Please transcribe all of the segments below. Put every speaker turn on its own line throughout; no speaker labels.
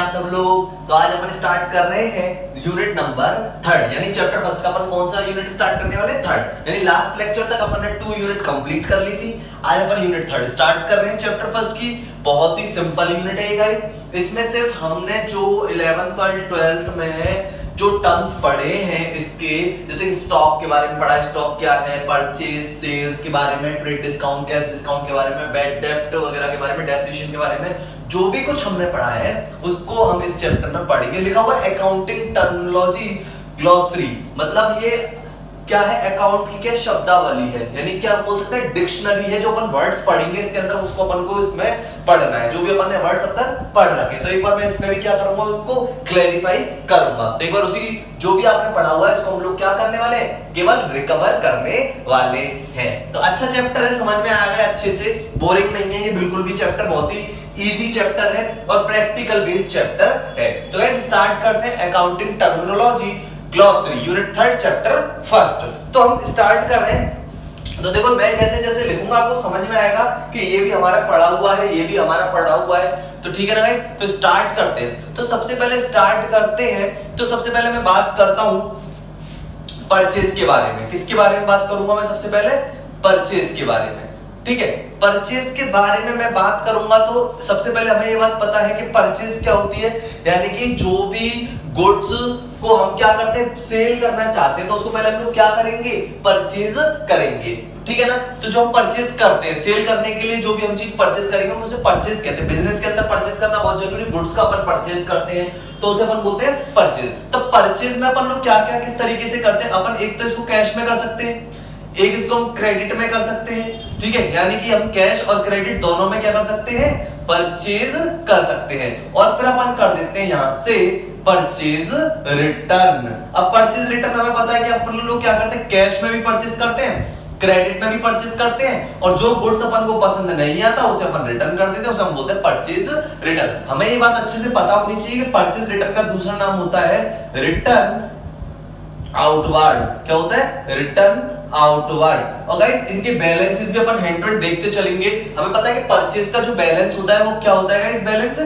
आप सब लोग। तो आज अपन स्टार्ट कर रहे हैं यूनिट नंबर 3 यानी चैप्टर फर्स्ट का। अपन कौन सा यूनिट स्टार्ट करने वाले? 3 यानी लास्ट लेक्चर तक अपन ने 2 यूनिट कंप्लीट कर ली थी। आज अपन यूनिट 3 स्टार्ट कर रहे हैं चैप्टर फर्स्ट की। बहुत ही सिंपल यूनिट है ये गाइस। इसमें सिर्फ हमने जो 11th और 12th में जो टर्म्स पढ़े हैं इसके, जैसे स्टॉक के बारे में पढ़ा, स्टॉक क्या है, परचेज सेल्स के बारे में, ट्रेड डिस्काउंट, कैश डिस्काउंट के बारे में, बैड डेब्ट वगैरह के बारे में, डेप्रिसिएशन के बारे में, जो भी कुछ हमने पढ़ा है उसको हम इस चैप्टर में पढ़ेंगे। लिखा हुआ अकाउंटिंग टर्मिनोलॉजी ग्लोसरी, मतलब ये क्या है? अकाउंट की क्या शब्दावली है, यानी क्या बोल सकते हैं डिक्शनरी है। जो अपन वर्ड्स पढ़ेंगे इसके अंदर उसको अपन को इसमें पढ़ना है, जो भी अपन ने वर्ड्स अब तक पढ़ रखे। तो एक बार मैं इसमें भी क्या करूंगा, उसको क्लैरिफाई करूंगा। तो एक बार उसी जो भी आपने पढ़ा हुआ है इसको हम लोग क्या करने वाले हैं? केवल रिकवर करने वाले हैं। तो अच्छा चैप्टर है, समझ में आ गया अच्छे से, बोरिंग नहीं है ये बिल्कुल भी। चैप्टर बहुत ही इजी चैप्टर है और प्रैक्टिकल बेस्ड चैप्टर है। तो गाइस स्टार्ट करते हैं accounting terminology glossary unit 3 chapter first. तो हम स्टार्ट कर रहे हैं। तो देखो मैं जैसे जैसे लिखूंगा आपको समझ में आएगा कि ये भी हमारा पढ़ा हुआ है, ये भी हमारा पढ़ा हुआ है। तो ठीक है ना गाइस, तो स्टार्ट करते हैं। तो सबसे पहले स्टार्ट करते हैं। तो सबसे पहले मैं बात करता हूं परचेज के बारे में। किसके बारे में बात करूंगा मैं? सबसे पहले परचेज के बारे में। ठीक है, परचेज के बारे में मैं बात करूंगा। तो सबसे पहले हमें ये बात पता है कि परचेज क्या होती है, यानी कि जो भी गुड्स को हम क्या करते हैं, सेल करना चाहते हैं, तो उसको पहले हम लोग क्या करेंगे? परचेज करेंगे। ठीक है ना? तो जो हम परचेज करते हैं, सेल करने के लिए जो भी हम चीज परचेज करेंगे हम उसे परचेज कहते हैं। बिजनेस के अंदर परचेज करना बहुत जरूरी। गुड्स का अपन परचेज करते हैं तो उसे अपन बोलते हैं परचेज। तो परचेज में अपन लोग क्या क्या किस तरीके से करते हैं? अपन एक तो इसको कैश में कर सकते हैं, एक इसको हम क्रेडिट में कर सकते हैं। ठीक है, यानी कि हम कैश और क्रेडिट दोनों में क्या कर सकते हैं? परचेज कर सकते हैं। और फिर अपन कर देते हैं यहां से परचेज रिटर्न। अब परचेज रिटर्न हमें पता है कि अपन लोग क्या करते हैं, कैश में भी परचेज करते हैं, क्रेडिट में भी परचेज करते हैं, और जो गुड्स अपन को पसंद नहीं आता उसे अपन रिटर्न कर देते हैं, उसे हम बोलते हैं परचेज रिटर्न। हमें ये बात अच्छे से पता होनी चाहिए कि परचेज रिटर्न का दूसरा नाम होता है रिटर्न आउटवर्ड। क्या होता है? Return outward. और गाइस इनके बैलेंसेस भी अपन हैंड टू हैंड देखते चलेंगे। हमें पता है कि परचेज का जो बैलेंस होता है वो क्या होता है गाइस? बैलेंस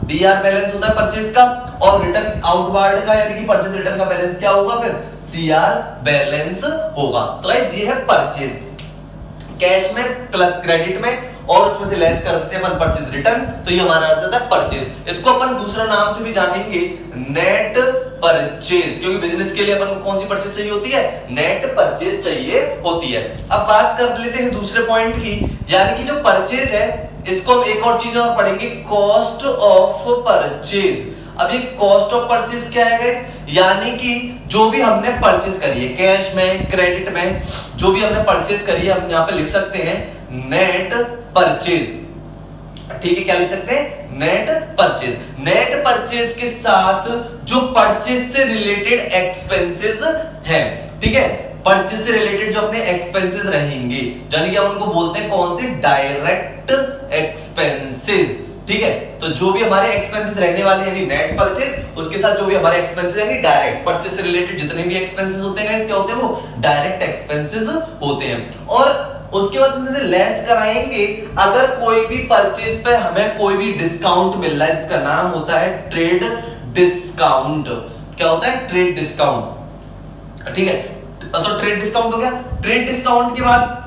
डीआर बैलेंस होता है परचेज का, और रिटर्न आउटवर्ड का यानी कि परचेज रिटर्न का बैलेंस क्या होगा? फिर सीआर बैलेंस होगा। तो गाइस ये है परचेज, कैश में प्लस क्रेडिट में, और उसमें से लेस कर देते हैं अपन परचेज रिटर्न। तो ये हमारा आ जाता है परचेज। इसको अपन दूसरा नाम से भी जानेंगे, नेट परचेज, क्योंकि बिजनेस के लिए अपन को कौन सी परचेज चाहिए होती है? नेट परचेज चाहिए होती है। अब बात कर लेते हैं दूसरे पॉइंट की, यानी कि जो परचेज है इसको हम एक और चीज और पढ़ेंगे, कॉस्ट ऑफ परचेज। अब ये कॉस्ट ऑफ परचेज क्या है गाइस? यानी कि जो भी हमने परचेज करी है, कैश में, क्रेडिट में, जो भी हमने परचेज करी है, हम यहां पे लिख सकते हैं नेट परचेज। ठीक है, क्या लिख सकते हैं? Net purchase. नेट परचेज के साथ जो परचेज से रिलेटेड एक्सपेंसेस हैं, ठीक है, परचेज से रिलेटेड जो अपने एक्सपेंसेस रहेंगे, यानी कि हम उनको बोलते हैं कौन से? Direct expenses. ठीक है, तो जो भी हमारे एक्सपेंसेस रहने वाले यानी नेट परचेज, उसके साथ जो भी हमारे एक्सपेंसेस यानी डायरेक्ट परचेज से रिलेटेड जितने भी एक्सपेंसेस होते हैं क्या होते हैं? वो डायरेक्ट एक्सपेंसेस होते हैं। और उसके बाद इसमें से लेस कराएंगे अगर कोई भी परचेज पे हमें कोई भी डिस्काउंट मिल रहा है, जिसका नाम होता है ट्रेड डिस्काउंट। क्या होता है? Trade discount. ठीक है, तो ट्रेड डिस्काउंट हो गया। ट्रेड डिस्काउंट के बाद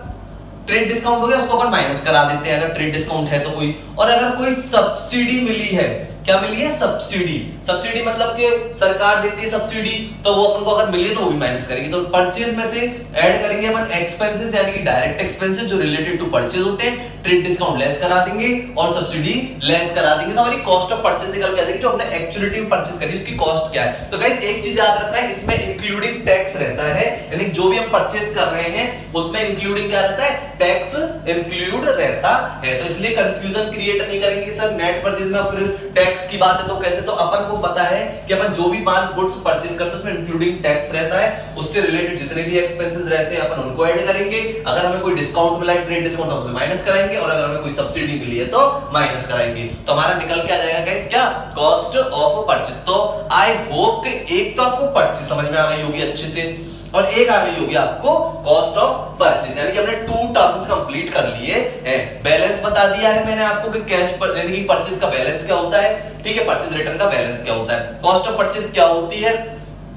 ट्रेड डिस्काउंट हो गया, उसको अपन माइनस करा देते हैं अगर ट्रेड डिस्काउंट है तो कोई। और अगर कोई सब्सिडी मिली है, क्या मिली है? सब्सिडी। सब्सिडी मतलब कि सरकार देती है सब्सिडी, तो वो अपन को अगर मिली तो वो भी माइनस करेंगे। तो परचेज में से ऐड करेंगे अपन एक्सपेंसेस यानी कि डायरेक्ट एक्सपेंसेस जो रिलेटेड टू परचेज होते हैं, ट्रेड डिस्काउंट लेस करा देंगे और सब्सिडी लेस करा देंगे। तो हमारी कॉस्ट ऑफ परचेज निकल के आ जाएगी, जो हमने एक्चुअली परचेज करी उसकी कॉस्ट क्या है। तो गाइस एक चीज याद रखना है, इसमें इंक्लूडिंग टैक्स रहता है, यानी जो भी हम परचेज कर रहे हैं उसमें इंक्लूडिंग क्या रहता है? टैक्स इंक्लूड रहता है। तो इसलिए कंफ्यूजन क्रिएट नहीं करेंगे सर नेट परचेज में फिर टैक्स की बात है तो कैसे। तो अपन को पता है कि अपन जो भी माल गुड्स परचेज करते हैं उसमें इंक्लूडिंग टैक्स रहता है, उससे रिलेटेड जितने भी एक्सपेंसेस रहते हैं अपन उनको ऐड करेंगे। अगर हमें कोई डिस्काउंट मिला है, ट्रेड डिस्काउंट, तो उसे माइनस कराएंगे, और अगर हमें कोई सब्सिडी मिली है तो माइनस कराएंगे। तो हमारा निकल के आ जाएगा गाइस क्या? Cost of purchase. तो आई होप कि एक तो आपको परचेज समझ में आ गई होगी अच्छे से, और एक आ गई होगी आपको कॉस्ट ऑफ परचेज, यानी कि हमने 2 टर्म्स कंप्लीट कर लिए हैं। बैलेंस बता दिया है मैंने आपको कि कैश पर यानी कि परचेज का बैलेंस क्या होता है, ठीक है, परचेज रिटर्न का बैलेंस क्या होता है। कॉस्ट ऑफ परचेज क्या होती है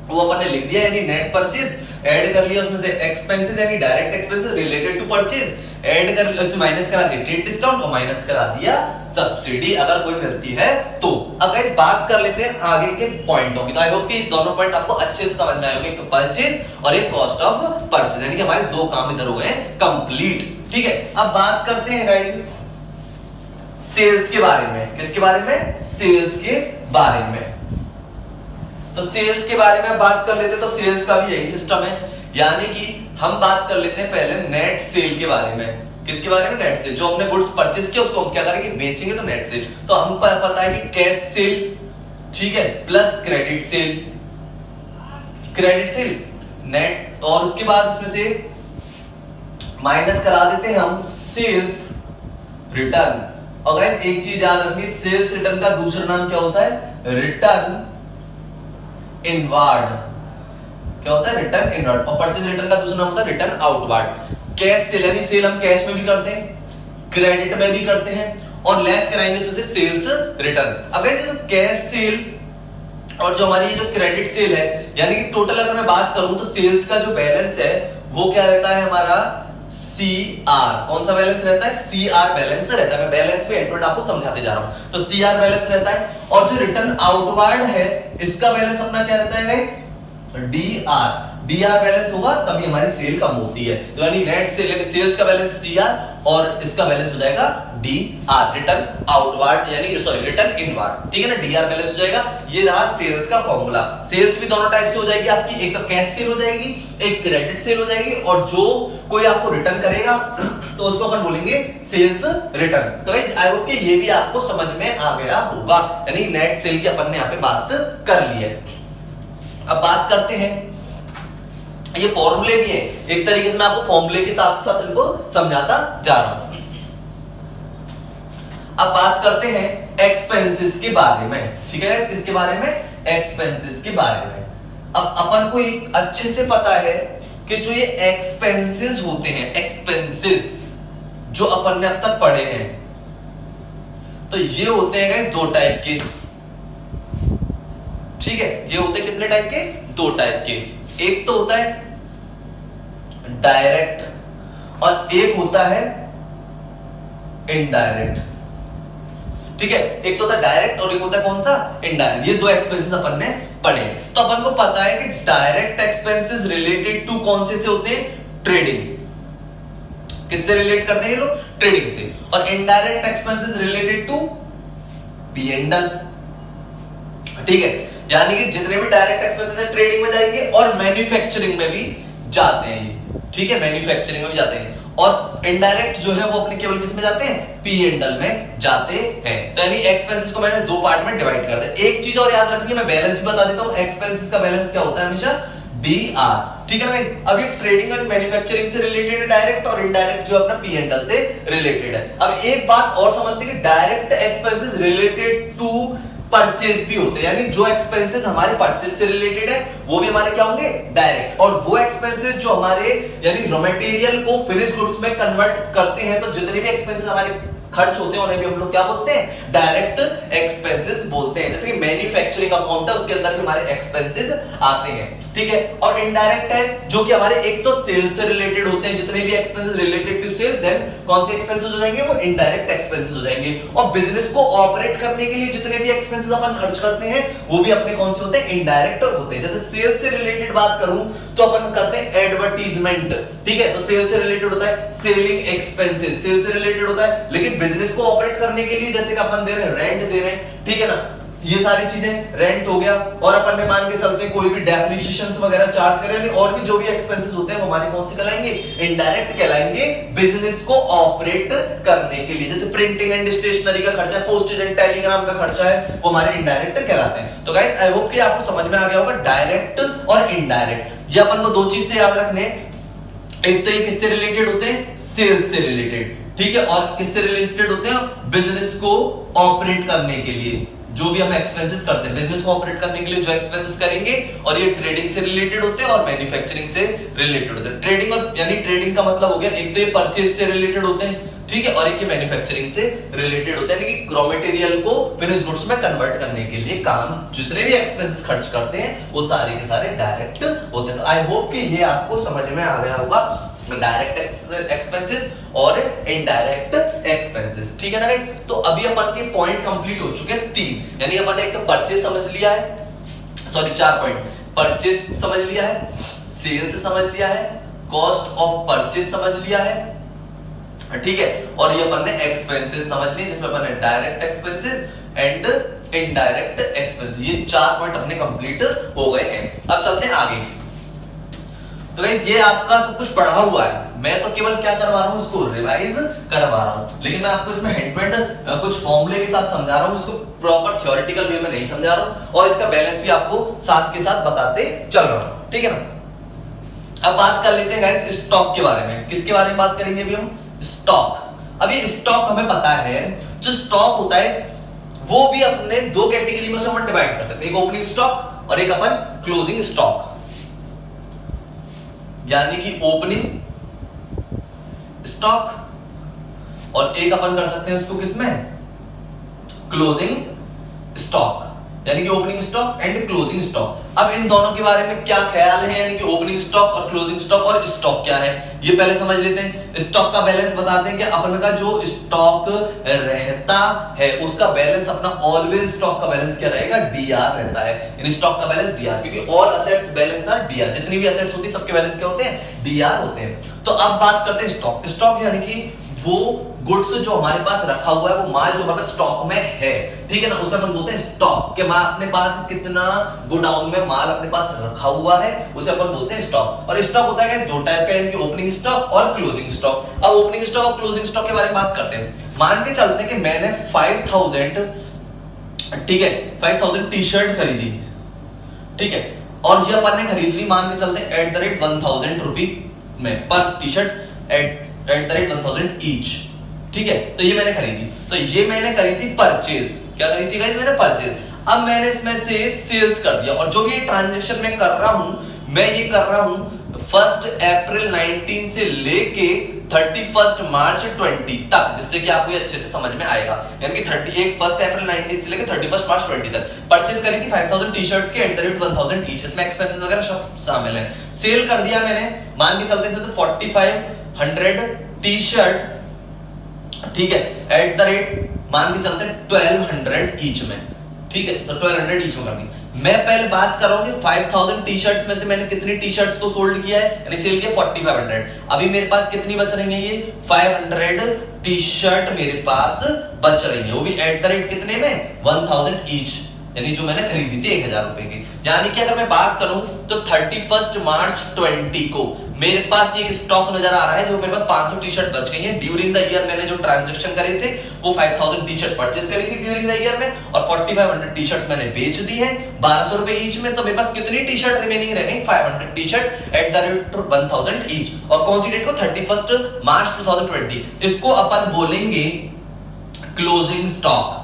वो अपन ने लिख दिया, यानी नेट परचेज, ऐड कर लिया उसमें से एक्सपेंसेस यानी direct expenses related to purchase, add कर लिया उसमें माइनस करा दिया ट्रेड डिस्काउंट और माइनस करा दिया सब्सिडी अगर कोई मिलती है तो। अब गाइस बात कर लेते हैं आगे के पॉइंटों की। तो आई होप कि दोनों पॉइंट आपको अच्छे से समझ में आए होंगे, एक परचेज और एक कॉस्ट ऑफ परचेज, यानी कि हमारे दो काम इधर हो गए कंप्लीट, ठीक है। अब बात करते हैं गाइस सेल्स के बारे में। किसके बारे में? सेल्स के बारे में। तो सेल्स के बारे में बात कर लेते हैं, तो सेल्स का भी यही सिस्टम है, यानी कि हम बात कर लेते हैं पहले नेट सेल के बारे में। किसके बारे में? Net cell. जो हमने गुड्स परचेज किया उसको हम क्या करेंगे? बेचेंगे, तो नेट सेल। तो हम पता है कि कैश सेल, ठीक है, plus credit sale, credit sale net, और उसके बाद उसमें से माइनस करा देते हैं हम सेल्स रिटर्न। और गाइस एक चीज याद रखनी, सेल्स रिटर्न का दूसरा नाम क्या होता है? Return inward. क्या होता है? Return inward. और परचेज रिटर्न का दूसरा नाम होता है रिटर्न आउटवर्ड। कैश सेल यानी सेल हम कैश में भी करते हैं, क्रेडिट में भी करते हैं, और लेस कराएंगे उसमें से सेल्स रिटर्न। अब गाइस जो कैश सेल और जो हमारी ये जो क्रेडिट सेल है, यानी कि टोटल अगर मैं बात करूं तो सेल्स का जो बैलेंस है वो क्या रहता है हमारा? CR। कौन सा बैलेंस रहता है? CR बैलेंस रहता है। मैं बैलेंस पे एंड आपको समझाते जा रहा हूं। तो CR बैलेंस रहता है, और जो रिटर्न आउटवर्ड है इसका बैलेंस अपना क्या रहता है गाइस? DR बैलेंस होगा तभी हमारी सेल कम होती है। तो यानी नेट सेल यानी सेल्स का बैलेंस CR और इसका बैलेंस हो जाएगा DR, रिटर्न आउटवर्ड यानी सॉरी रिटर्न इनवर्ड, ठीक है ना। DR बैलेंस हो जाएगा। ये रहा सेल्स का फॉर्मूला। सेल्स भी दोनों टाइप से हो जाएगी आपकी, एक तो कैश सेल हो जाएगी, एक क्रेडिट सेल हो जाएगी, और जो कोई आपको रिटर्न करेगा तो उसको अपन बोलेंगे सेल्स रिटर्न। तो गाइस आई होप कि ये भी आपको समझ में आ गया होगा, यानी नेट सेल की अपन ने यहाँ पे बात कर ली है। अब बात करते हैं, ये फॉर्मूले भी है, एक तरीके से मैं आपको फॉर्मूले के साथ साथ इनको समझाता जा रहा हूं। अब बात करते हैं एक्सपेंसेस के बारे में, ठीक है। किसके बारे में? एक्सपेंसेस के बारे में। अब अपन को एक अच्छे से पता है कि जो ये एक्सपेंसेस होते हैं, एक्सपेंसेस जो अपन ने अब तक पढ़े हैं, तो ये होते हैं गाइस 2 टाइप के, ठीक है। ये होते कितने टाइप के? 2 टाइप के। एक तो होता है डायरेक्ट और एक होता है इनडायरेक्ट, ठीक है। एक तो होता है डायरेक्ट और एक होता है कौन सा? इनडायरेक्ट। ये 2 एक्सपेंसेस अपन ने पढ़े। तो अपन को पता है कि डायरेक्ट एक्सपेंसेस रिलेटेड टू कौन से होते हैं? ट्रेडिंग। किससे रिलेट करते हैं ये लोग? ट्रेडिंग से। और indirect expenses related to P&L, ठीक है। यानी कि जितने भी डायरेक्ट एक्सपेंसेस है ट्रेडिंग में जाएंगे और मैन्युफैक्चरिंग में भी जाते हैं ये, ठीक है, मैन्युफैक्चरिंग में भी जाते हैं। और इनडायरेक्ट जो है वो अपने केवल किस में जाते हैं? P&L में जाते हैं। तो यानी एक्सपेंसेस को मैंने 2 पार्ट में डिवाइड कर दिया। एक चीज और याद रखनी है, मैं बैलेंस भी बता देता हूं। एक्सपेंसेस का बैलेंस क्या होता है? हमेशा BR, ठीक है ना। अभी ट्रेडिंग और मैन्युफैक्चरिंग से रिलेटेड है डायरेक्ट, और इनडायरेक्ट जो अपना P&L से रिलेटेड है। अब एक बात और समझते हैं कि direct expenses related to purchase भी होते हैं, यानी जो एक्सपेंसेस हमारे परचेज से रिलेटेड है वो भी हमारे क्या होंगे? डायरेक्ट। और वो एक्सपेंसेस जो हमारे यानी रॉ मटेरियल को फिनिश गुड्स में कन्वर्ट करते हैं, तो जितने भी एक्सपेंसेस हमारे खर्च होते हैं उन्हें भी हम लोग क्या बोलते हैं? डायरेक्ट एक्सपेंसेस बोलते हैं। जैसे कि मैन्युफैक्चरिंग अकाउंट है उसके अंदर भी हमारे एक्सपेंसेस आते हैं, ठीक है। और इनडायरेक्ट है जो कि हमारे एक तो सेल से रिलेटेड होते हैं, जितने भी expenses related to sale, then कौन से एक्सपेंसेस हो जाएंगे? वो इनडायरेक्ट एक्सपेंसेस हो जाएंगे। और बिजनेस को ऑपरेट करने के लिए जितने भी एक्सपेंसेस अपन खर्च करते हैं वो भी अपने कौन से होते हैं? इनडायरेक्ट होते हैं। जैसे सेल से रिलेटेड बात करूं तो अपन करते हैं एडवर्टाइजमेंट, ठीक है। तो सेल से रिलेटेड होता है सेलिंग एक्सपेंसेस, सेल से रिलेटेड होता है। लेकिन बिजनेस को ऑपरेट करने के लिए जैसे कि अपन दे रहे हैं रेंट दे रहे हैं, ठीक है ना, ये सारी चीजें रेंट हो गया। और अपन ने मान के चलते हैं कोई भी डेप्रिसिएशंस वगैरह चार्ज करें, यानी और भी जो भी एक्सपेंसेस होते हैं वो हमारे कौन से कहलाएंगे? इनडायरेक्ट कहलाएंगे, बिजनेस को ऑपरेट करने के लिए। जैसे प्रिंटिंग एंड स्टेशनरी का खर्चा, पोस्टेज एंड टेलीग्राम का खर्चा है, वो हमारे इनडायरेक्ट कहलाते हैं। तो गाइस आई होप कि आपको समझ में आ गया होगा डायरेक्ट और इनडायरेक्ट। ये अपन को 2 चीज से याद रखने, एक तो ये किससे रिलेटेड होते हैं? सेल्स से रिलेटेड, ठीक है। और किससे रिलेटेड होते हैं? बिजनेस को ऑपरेट करने के लिए, जो भी हम एक्सपेंसेस करते हैं बिजनेस को ऑपरेट करने के लिए जो एक्सपेंसेस करेंगे, और ये ट्रेडिंग से रिलेटेड होते हैं और मैन्युफैक्चरिंग से रिलेटेड होते हैं। ट्रेडिंग और यानी ट्रेडिंग का मतलब हो गया एक तो ये परचेज से रिलेटेड होते हैं, ठीक है, और एक ये मैन्युफैक्चरिंग से रिलेटेड होता है, यानी कि रॉ मटेरियल को फिनिश गुड्स में कन्वर्ट करने के लिए काम जितने भी एक्सपेंसेस खर्च करते हैं वो सारे के सारे डायरेक्ट होते हैं। तो आई होप कि ये आपको समझ में आ गया होगा, डायरेक्ट एक्सपेंसेस और इनडायरेक्ट एक्सपेंसेस, ठीक है ना गाइस। तो अभी अपन के पॉइंट कंप्लीट हो चुके हैं 3, यानी अपन ने एक तो परचेज समझ लिया है, सॉरी 4 पॉइंट, परचेज समझ लिया है, सेल्स समझ लिया है, कॉस्ट ऑफ परचेज समझ लिया है, ठीक है, और ये अपन ने एक्सपेंसेस समझ लिए जिसमें अपन ने direct expenses and indirect expenses, ये 4 पॉइंट अपने कंप्लीट हो गए हैं। अब चलते हैं आगे। तो गाइस ये आपका सब कुछ पढ़ा हुआ है, मैं तो केवल क्या करवा रहा हूं, इसको रिवाइज करवा रहा हूं, लेकिन मैं आपको इसमें हिंट एंड कुछ फॉर्मूले के साथ समझा रहा हूं, इसको प्रॉपर थ्योरेटिकल वे में नहीं समझा रहा हूं, और इसका बैलेंस भी आपको साथ के साथ बताते चल रहा हूं, ठीक है ना। अब बात कर लेते हैं गाइस स्टॉक के बारे में। किसके बारे में बात करेंगे अभी हम? स्टॉक। अभी स्टॉक हमें पता है, जो स्टॉक होता है वो भी अपने 2 कैटेगरी में से हम डिवाइड कर सकते हैं, एक ओपनिंग स्टॉक और एक अपन क्लोजिंग स्टॉक, यानी कि ओपनिंग स्टॉक और एक अपन कर सकते हैं उसको किसमें? क्लोजिंग स्टॉक, यानी कि opening stock and closing stock. अब इन दोनों के बारे में क्या ख्याल है, यानी कि ओपनिंग स्टॉक और क्लोजिंग स्टॉक, और स्टॉक क्या है ये पहले समझ लेते हैं। स्टॉक का बैलेंस बताते हैं कि अपन का जो स्टॉक रहता है उसका बैलेंस अपना ऑलवेज स्टॉक का बैलेंस क्या रहेगा? डीआर रहता है, यानी स्टॉक का बैलेंस डीआर, क्योंकि all assets balance are DR, जितनी भी असेट्स होती है सबके बैलेंस क्या होते हैं? डीआर होते हैं। तो अब बात करते हैं स्टॉक। स्टॉक यानी कि वो गुड्स जो हमारे पास रखा हुआ है, वो माल जो हमारे स्टॉक में है, ठीक है ना, उसे अपन बोलते हैं स्टॉक। कि माल अपने पास कितना गोडाउन में माल अपने पास रखा हुआ है उसे अपन बोलते हैं स्टॉक। और स्टॉक होता है 2 टाइप का, यानी कि ओपनिंग स्टॉक और क्लोजिंग स्टॉक। अब ओपनिंग स्टॉक और क्लोजिंग स्टॉक के बारे में बात करते हैं। मान के चलते हैं कि मैंने 5000, ठीक है, 5000 टी शर्ट खरीदी, ठीक है, और ये अपन ने खरीद ली मान के चलते हैं @1000 रुपए में पर टी शर्ट @1000 ईच, ठीक है। तो ये मैंने खरीदी, तो ये मैंने करी थी परचेज। क्या करी थी गाइस? मैंने परचेज। अब मैंने इसमें से सेल्स कर दिया, और जो भी ट्रांजैक्शन मैं कर रहा हूं, मैं ये कर रहा हूं 1 अप्रैल 19 से लेके 31 मार्च 20 तक, जिससे कि आपको ये अच्छे से समझ में आएगा। यानी कि 1 अप्रैल 19 से लेके 31 मार्च 20 तक परचेज करी थी 5000 टी शर्ट्स के @1000 ईच, इसमें एक्सपेंसेस वगैरह सब शामिल है। सेल कर दिया मैंने, मान के चलते इसमें से 4500 टी शर्ट, ठीक है, मान के चलते 1200 ईच में, ठीक है, तो 1200 ईच में कर दी। मैं पहले बात कर रहा हूं कि 5000 टी शर्ट्स में से मैंने कितनी टी शर्ट्स को सोल्ड किया है, यानी सेल किया 4500। अभी मेरे पास कितनी बच रही है? ये 500 टी शर्ट मेरे पास बच रही है, वो भी कितने में? 1000 ईच, यानी जो मैंने खरीदी थी 1000 रुपए की। यानी कि अगर मैं बात करूं तो 31 मार्च 20 को मेरे पास ये स्टॉक नजर आ रहा है, जो मेरे पास 500 टी शर्ट बच गई हैं। ड्यूरिंग द ईयर मैंने जो ट्रांजैक्शन करे थे वो 5000 टी शर्ट परचेज करी थी ड्यूरिंग द ईयर में, और 4500 टी शर्ट्स मैंने बेच दी है 1200 रुपए ईच में। तो मेरे पास कितनी टी शर्ट रिमेनिंग रह गई? 500 टी शर्ट @1000 ईच, और कौन सी डेट को? 31 मार्च 2020। इसको अपन बोलेंगे क्लोजिंग स्टॉक।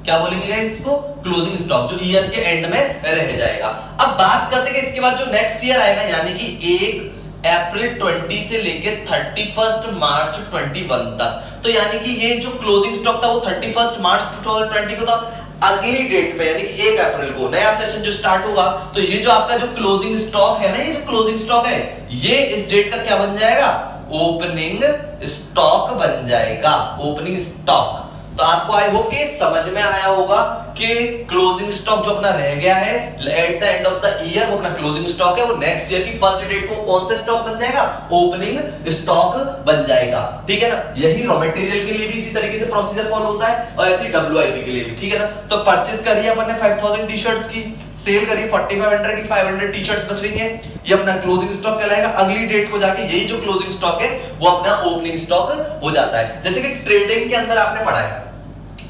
क्या बोलेंगे गाइस इसको? क्लोजिंग स्टॉक, जो ईयर के एंड में रह जाएगा। अब बात करते हैं कि इसके बाद जो नेक्स्ट ईयर आएगा, यानी कि 1 अप्रैल 20 से लेके 31 मार्च 21 तक, तो यानी कि ये जो क्लोजिंग स्टॉक था वो 31 मार्च 2020 को था। अगली डेट पे यानी कि 1 अप्रैल को नया सेशन जो स्टार्ट होगा, तो ये जो आपका जो क्लोजिंग स्टॉक है ना, ये जो क्लोजिंग स्टॉक है, ये इस डेट का क्या बन जाएगा? ओपनिंग स्टॉक बन जाएगा, ओपनिंग स्टॉक। तो आपको आई होप कि समझ में आया होगा कि क्लोजिंग स्टॉक जो अपना रह गया है at the end of the year, वो अपना क्लोजिंग स्टॉक है, वो नेक्स्ट ईयर की फर्स्ट डेट को कौन सा स्टॉक बन जाएगा? ओपनिंग स्टॉक बन जाएगा, ठीक है ना। यही रॉ मटेरियल के लिए भी इसी तरीके से प्रोसीजर फॉलो होता है, और ऐसे WIP के लिए भी, ठीक है ना। तो परचेज करिए अपन ने 5000 टी शर्ट्स की, सेल करिए 4500 की, 500 टी शर्ट्स बच गई हैं, ये अपना क्लोजिंग स्टॉक कहलाएगा। अगली डेट को जाके यही जो क्लोजिंग स्टॉक है वो अपना ओपनिंग स्टॉक हो जाता है। जैसे कि ट्रेडिंग के अंदर आपने पढ़ा है,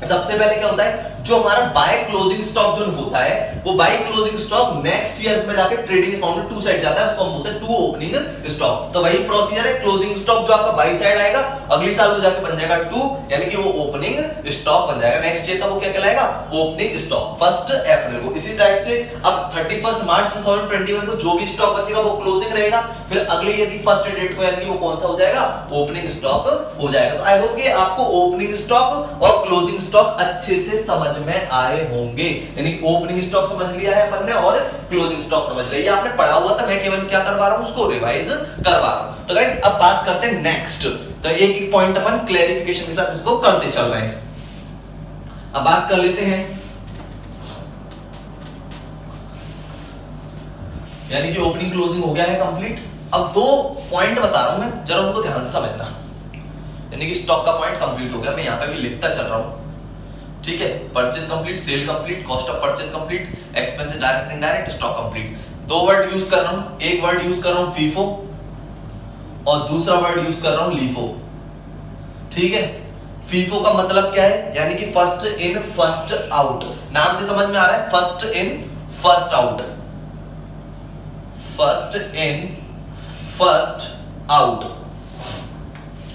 सबसे पहले क्या होता है, जो हमारा बाय क्लोजिंग स्टॉक जो होता है वो by closing stock next year में जाके ट्रेडिंग अकाउंट में टू साइड जाता है, उसको हम बोलते हैं टू ओपनिंग स्टॉक। तो वही प्रोसीजर है, क्लोजिंग स्टॉक जो आपका बाई साइड आएगा अगली साल वो जाके बन जाएगा टू, यानी कि वो ओपनिंग स्टॉक बन जाएगा। नेक्स्ट ईयर का वो क्या कहलाएगा, ओपनिंग स्टॉक 1 अप्रैल को। इसी टाइप से अब 31 मार्च 2021 को जो भी स्टॉक बचेगा वो क्लोजिंग रहेगा, फिर अगले ईयर की फर्स्ट डेट को यानी कि वो कौन सा हो जाएगा, ओपनिंग स्टॉक हो जाएगा। तो आई होप कि आपको ओपनिंग स्टॉक और क्लोजिंग स्टॉक अच्छे से समझ में आए होंगे, यानी ओपनिंग स्टॉक समझ लिया है अपन ने और क्लोजिंग स्टॉक समझ लिया। ये आपने पढ़ा हुआ था, मैं केवल क्या करवा रहा हूं, उसको रिवाइज करवा रहा हूं। तो गाइस अब बात करते हैं नेक्स्ट, तो एक एक पॉइंट अपन क्लैरिफिकेशन के साथ इसको करते चल रहे हैं। अब बात कर लेते हैं, यानी कि ओपनिंग क्लोजिंग हो गया है कंप्लीट। अब दो पॉइंट बता रहा हूं मैं, जरा उनको ध्यान से समझना। यानी कि स्टॉक का पॉइंट कंप्लीट हो गया, मैं यहां पे भी लिखता चल रहा हूं, ठीक है। Purchase complete, sale complete, cost of purchase complete, expenses direct indirect, stock complete. दो वर्ड यूज कर रहा हूं, एक वर्ड यूज कर रहा हूं फीफो और दूसरा वर्ड यूज कर रहा हूं लीफो, ठीक है। फीफो का मतलब क्या है, यानी कि फर्स्ट इन फर्स्ट आउट, नाम से समझ में आ रहा है, first in first out, first in first out.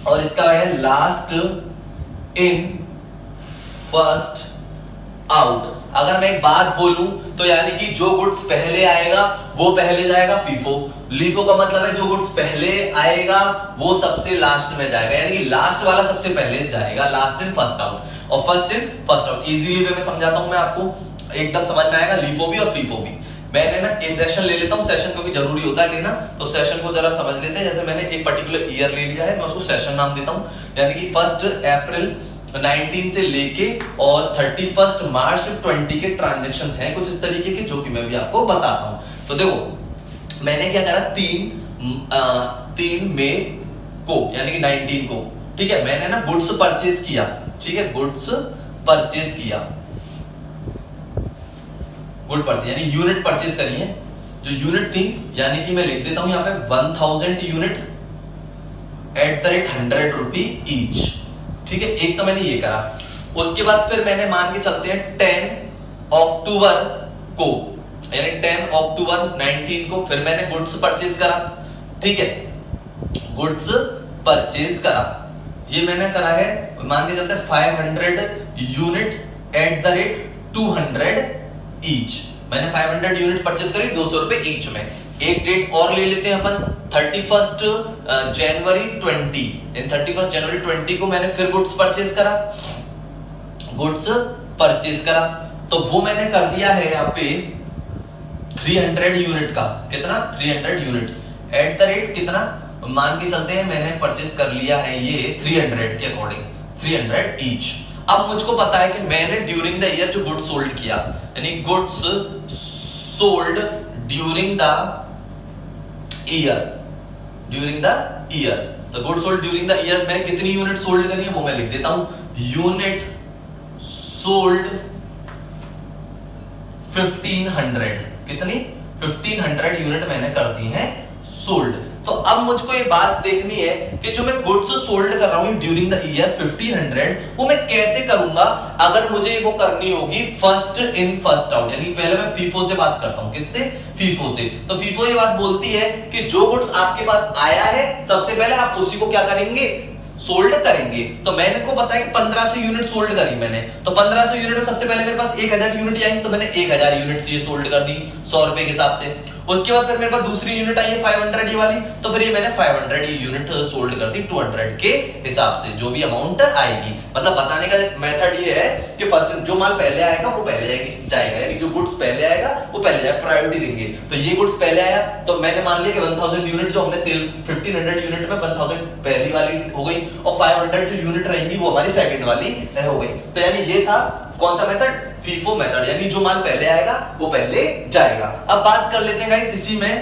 और इसका है लास्ट इन फर्स्ट आउट। अगर मैं एक बात बोलूं तो यानी कि जो गुड्स पहले आएगा वो पहले जाएगा फीफो। लीफो का मतलब है जो गुड्स पहले आएगा वो सबसे लास्ट में जाएगा, यानी कि लास्ट वाला सबसे पहले जाएगा, लास्ट इन फर्स्ट आउट और first in first out. Easily way में समझाता हूं मैं आपको, एकदम समझ में आएगा लीफो भी और फीफो भी। मैंने ना एक सेशन ले लेता हूं, सेशन क्योंकि जरूरी होता है लेना, तो सेशन को जरा समझ लेते हैं। जैसे मैंने एक पर्टिकुलर ईयर ले लिया है, मैं उसको सेशन नाम देता हूं, यानी कि 1 अप्रैल 19 से लेके और 31 मार्च 20 के ट्रांजैक्शंस हैं कुछ इस तरीके के, जो कि मैं भी आपको बताता हूं। तो देखो मैंने क्या करा, 3 मई को यानी कि 19 को, ठीक है, मैंने ना गुड्स परचेज किया, ठीक है, गुड्स परचेज किया, गुड परचेज यानी यूनिट परचेज करी है। जो यूनिट थी यानी कि मैं लिख देता हूं यहां पे 1000 यूनिट @ 100 रुपी ईच, ठीक है। एक तो मैंने ये करा, उसके बाद फिर मैंने मान के चलते हैं 10 अक्टूबर को, यानी 10 अक्टूबर 19 को फिर मैंने गुड्स परचेज करा, ठीक है, गुड्स परचेज करा। ये मैंने करा है, मान के चलते हैं 500 यूनिट @ 200 ईच। मैंने 500 यूनिट परचेज करी 200 रुपए ईच में। एक डेट और ले लेते हैं अपन, 31 जनवरी 20। इन 31 जनवरी 20 को मैंने फिर गुड्स परचेज करा, गुड्स परचेज करा, तो वो मैंने कर दिया है यहाँ पे 300 यूनिट का, कितना 300 यूनिट @ कितना, मान के चलते हैं मैंने परचेज कर लिया है ये 300 के अकॉर्डिंग, 300 ईच। अब मुझको पता है कि मैंने ड्यूरिंग द ईयर जो गुड्स सोल्ड किया, यानी goods sold during the year, during the year, तो goods sold during the year मैंने कितनी यूनिट सोल्ड करी है वो मैं लिख देता हूं, यूनिट सोल्ड 1500, कितनी 1500 यूनिट मैंने कर दी है सोल्ड। तो अब मुझको ये बात देखनी है कि जो मैं गुड्स सोल्ड कर रहा हूं ड्यूरिंग द ईयर 1500, वो मैं कैसे करूंगा। अगर मुझे वो करनी होगी फर्स्ट इन फर्स्ट आउट, यानी पहले मैं फीफो से बात करता हूं, किससे, फीफो से। तो फीफो ये बात बोलती है कि जो गुड्स आपके पास आया है सबसे पहले आप उसी को क्या करेंगे, सोल्ड करेंगे। तो मैंने को पता है कि 1500 यूनिट सोल्ड करी मैंने, तो 1500 यूनिट में सबसे पहले मेरे पास 1000 यूनिट आई, तो मैंने 1000 यूनिट ये सोल्ड कर दी 100 रुपए के हिसाब से। उसके बाद फिर मेरे पास दूसरी यूनिट आई है 500 ये वाली, तो फिर ये मैंने 500 ये यूनिट सोल्ड कर दी 200 के हिसाब से, जो भी अमाउंट आएगी। मतलब बताने का मेथड ये है कि फर्स्ट जो माल पहले आएगा वो पहले जाएगा, यानी जो गुड्स पहले आएगा वो पहले जाएगा, प्रायोरिटी देंगे। तो ये गुड्स पहले आया तो मैंने मान लिया कि 1000 यूनिट जो हमने सेल 1500 यूनिट में 1000 पहली वाली हो गई और 500 जो यूनिट रहेंगी वो हमारी सेकंड वाली हो गई। तो यानी ये था कौन सा मेथड, फीफो मेथड, यानी जो माल पहले आएगा वो पहले जाएगा। अब बात कर लेते हैं गाइस इसी में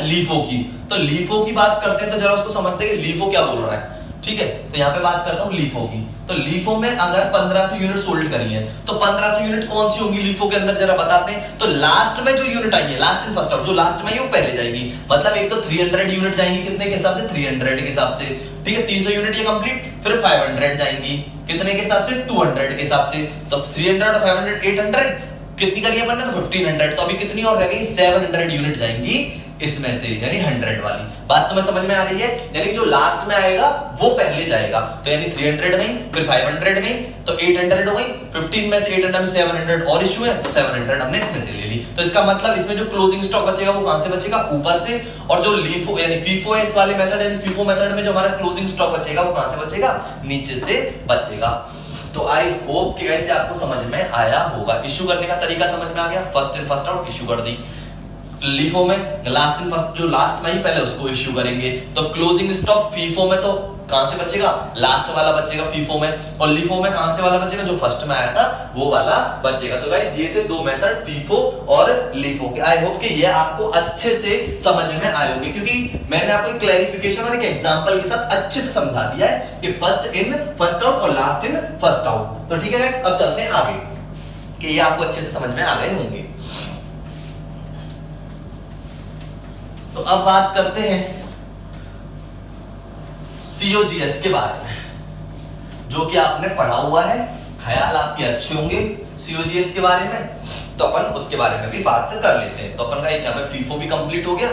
लीफो की। तो लीफो की बात करते हैं तो जरा उसको समझते हैं कि लीफो क्या बोल रहा है, ठीक है। तो यहाँ पे बात करता हूँ लीफो की। तो लीफो में अगर 1500 यूनिट सोल्ड करी है तो 1500 यूनिट कौन सी होंगी लीफो के अंदर, जरा बताते हैं। तो लास्ट में जो यूनिट आई है, लास्ट इन फर्स्ट आउट, जो लास्ट में है वो पहले जाएगी। मतलब एक तो 300 यूनिट जाएंगी कितने के हिसाब से, 300 के हिसाब से, ठीक है। 300 यूनिट ये कंप्लीट, फिर 500 जाएंगी कितने के हिसाब से, 200 के हिसाब से। तो 300 और 500 800, कितनी करी अपन ने, तो 1500, तो अभी कितनी और रह गई, 700 यूनिट जाएंगी इसमें से, यानी 100 वाली बात तुम्हें समझ में आ रही है। यानी जो लास्ट में आएगा वो पहले जाएगा, तो यानी 300 गई, फिर 500 गई, तो 800 हो गई, 15 में से 800 में 700 और इशू है, तो 700 हमने इसमें से ले ली। तो इसका मतलब इसमें जो क्लोजिंग स्टॉक बचेगा वो कहां से बचेगा, ऊपर से, और जो लीफो यानी फीफो है इस वाले मेथड, यानी फीफो मेथड में जो हमारा क्लोजिंग स्टॉक बचेगा वो कहां से बचेगा, नीचे से बचेगा। तो आई होप कि गाइस आपको समझ में आया होगा। इशू करने का तरीका समझ में आ गया, first in first out issue कर दी, लीफो में लास्ट इन फर्स्ट, जो लास्ट में ही पहले उसको इश्यू करेंगे। तो क्लोजिंग स्टॉक फीफो में तो कहां से बचेगा, लास्ट वाला बचेगा फीफो में, और लीफो में कहां से वाला बचेगा, जो फर्स्ट में आया था वो वाला बचेगा। तो गाइस ये थे दो मेथड, फीफो और लीफो के। आई होप कि ये आपको अच्छे से समझ में आए होंगे, क्योंकि मैंने आपको क्लैरिफिकेशन और एक एग्जांपल के साथ अच्छे से समझा दिया है कि फर्स्ट इन फर्स्ट आउट और लास्ट इन फर्स्ट आउट। तो ठीक है गाइस, अब चलते हैं आगे कि ये आपको अच्छे से समझ में आ गए होंगे। तो अब बात करते हैं सीओजीएस के बारे में, जो कि आपने पढ़ा हुआ है, ख्याल आपके अच्छे होंगे सीओजीएस के बारे में। तो अपन उसके बारे में भी बात कर लेते हैं। तो अपन का एक यहाँ पे फीफो भी कंप्लीट हो गया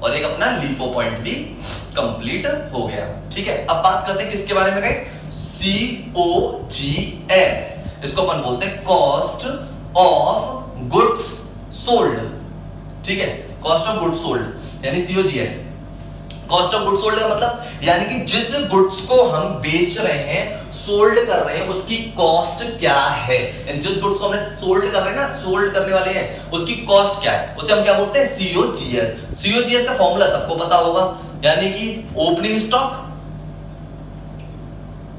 और एक अपना लीफो पॉइंट भी कंप्लीट हो गया। ठीक है, अब बात करते हैं किसके बारे में गाइस, सीओजीएस। इसको अपन बोलते हैं कॉस्ट ऑफ गुड्स सोल्ड। ठीक है, कॉस्ट ऑफ गुड्स सोल्ड यानी COGS. Cost of goods sold का मतलब यानी कि जिस गुड्स को हम बेच रहे हैं, सोल्ड कर रहे हैं, उसकी कॉस्ट क्या है। यानी जिस गुड्स को हमने सोल्ड कर रहे हैं ना, सोल्ड करने वाले हैं, उसकी कॉस्ट क्या है, उसे हम क्या बोलते हैं, सीओजीएस। सीओजीएस का फॉर्मूला सबको पता होगा, यानी कि opening stock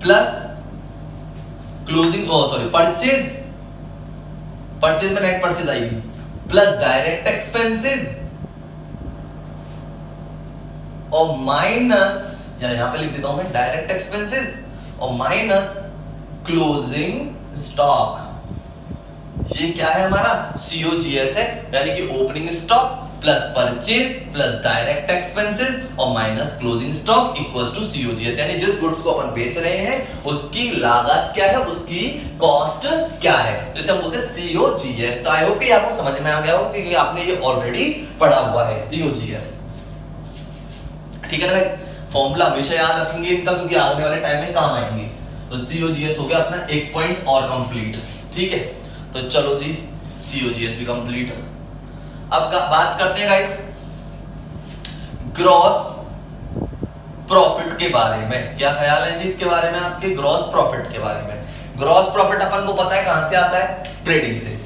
plus closing purchase में नेट परचेज आएगी, प्लस डायरेक्ट एक्सपेंसेस और माइनस, या यहां पे लिख देता हूं मैं डायरेक्ट एक्सपेंसेस और माइनस क्लोजिंग स्टॉक। ये क्या है हमारा, सीओजीएस है, यानी कि opening stock plus purchase plus direct expenses और minus closing stock equals to COGS. यानी जिस गुड्स को अपन बेच रहे हैं उसकी लागत क्या है, उसकी कॉस्ट क्या है, जिसे हम बोलते हैं सीओजीएस। तो आई होप कि आपको समझ में आ गया हो कि आपने ये ऑलरेडी पढ़ा हुआ है सीओजीएस। ठीक है ना गाइस, फॉर्मूला हमेशा याद रखेंगे इनका, क्योंकि आने वाले टाइम में काम आएंगे। तो सीओजीएस हो गया अपना एक पॉइंट और कंप्लीट। ठीक है, तो चलो जी सीओजीएस भी कंप्लीट। अब बात करते हैं गाइस ग्रॉस प्रॉफिट के बारे में। क्या ख्याल है जी इसके बारे में आपके, ग्रॉस प्रॉफिट के बारे में। ग्रॉस प्रॉफिट अपन को पता है कहां से आता है, ट्रेडिंग से।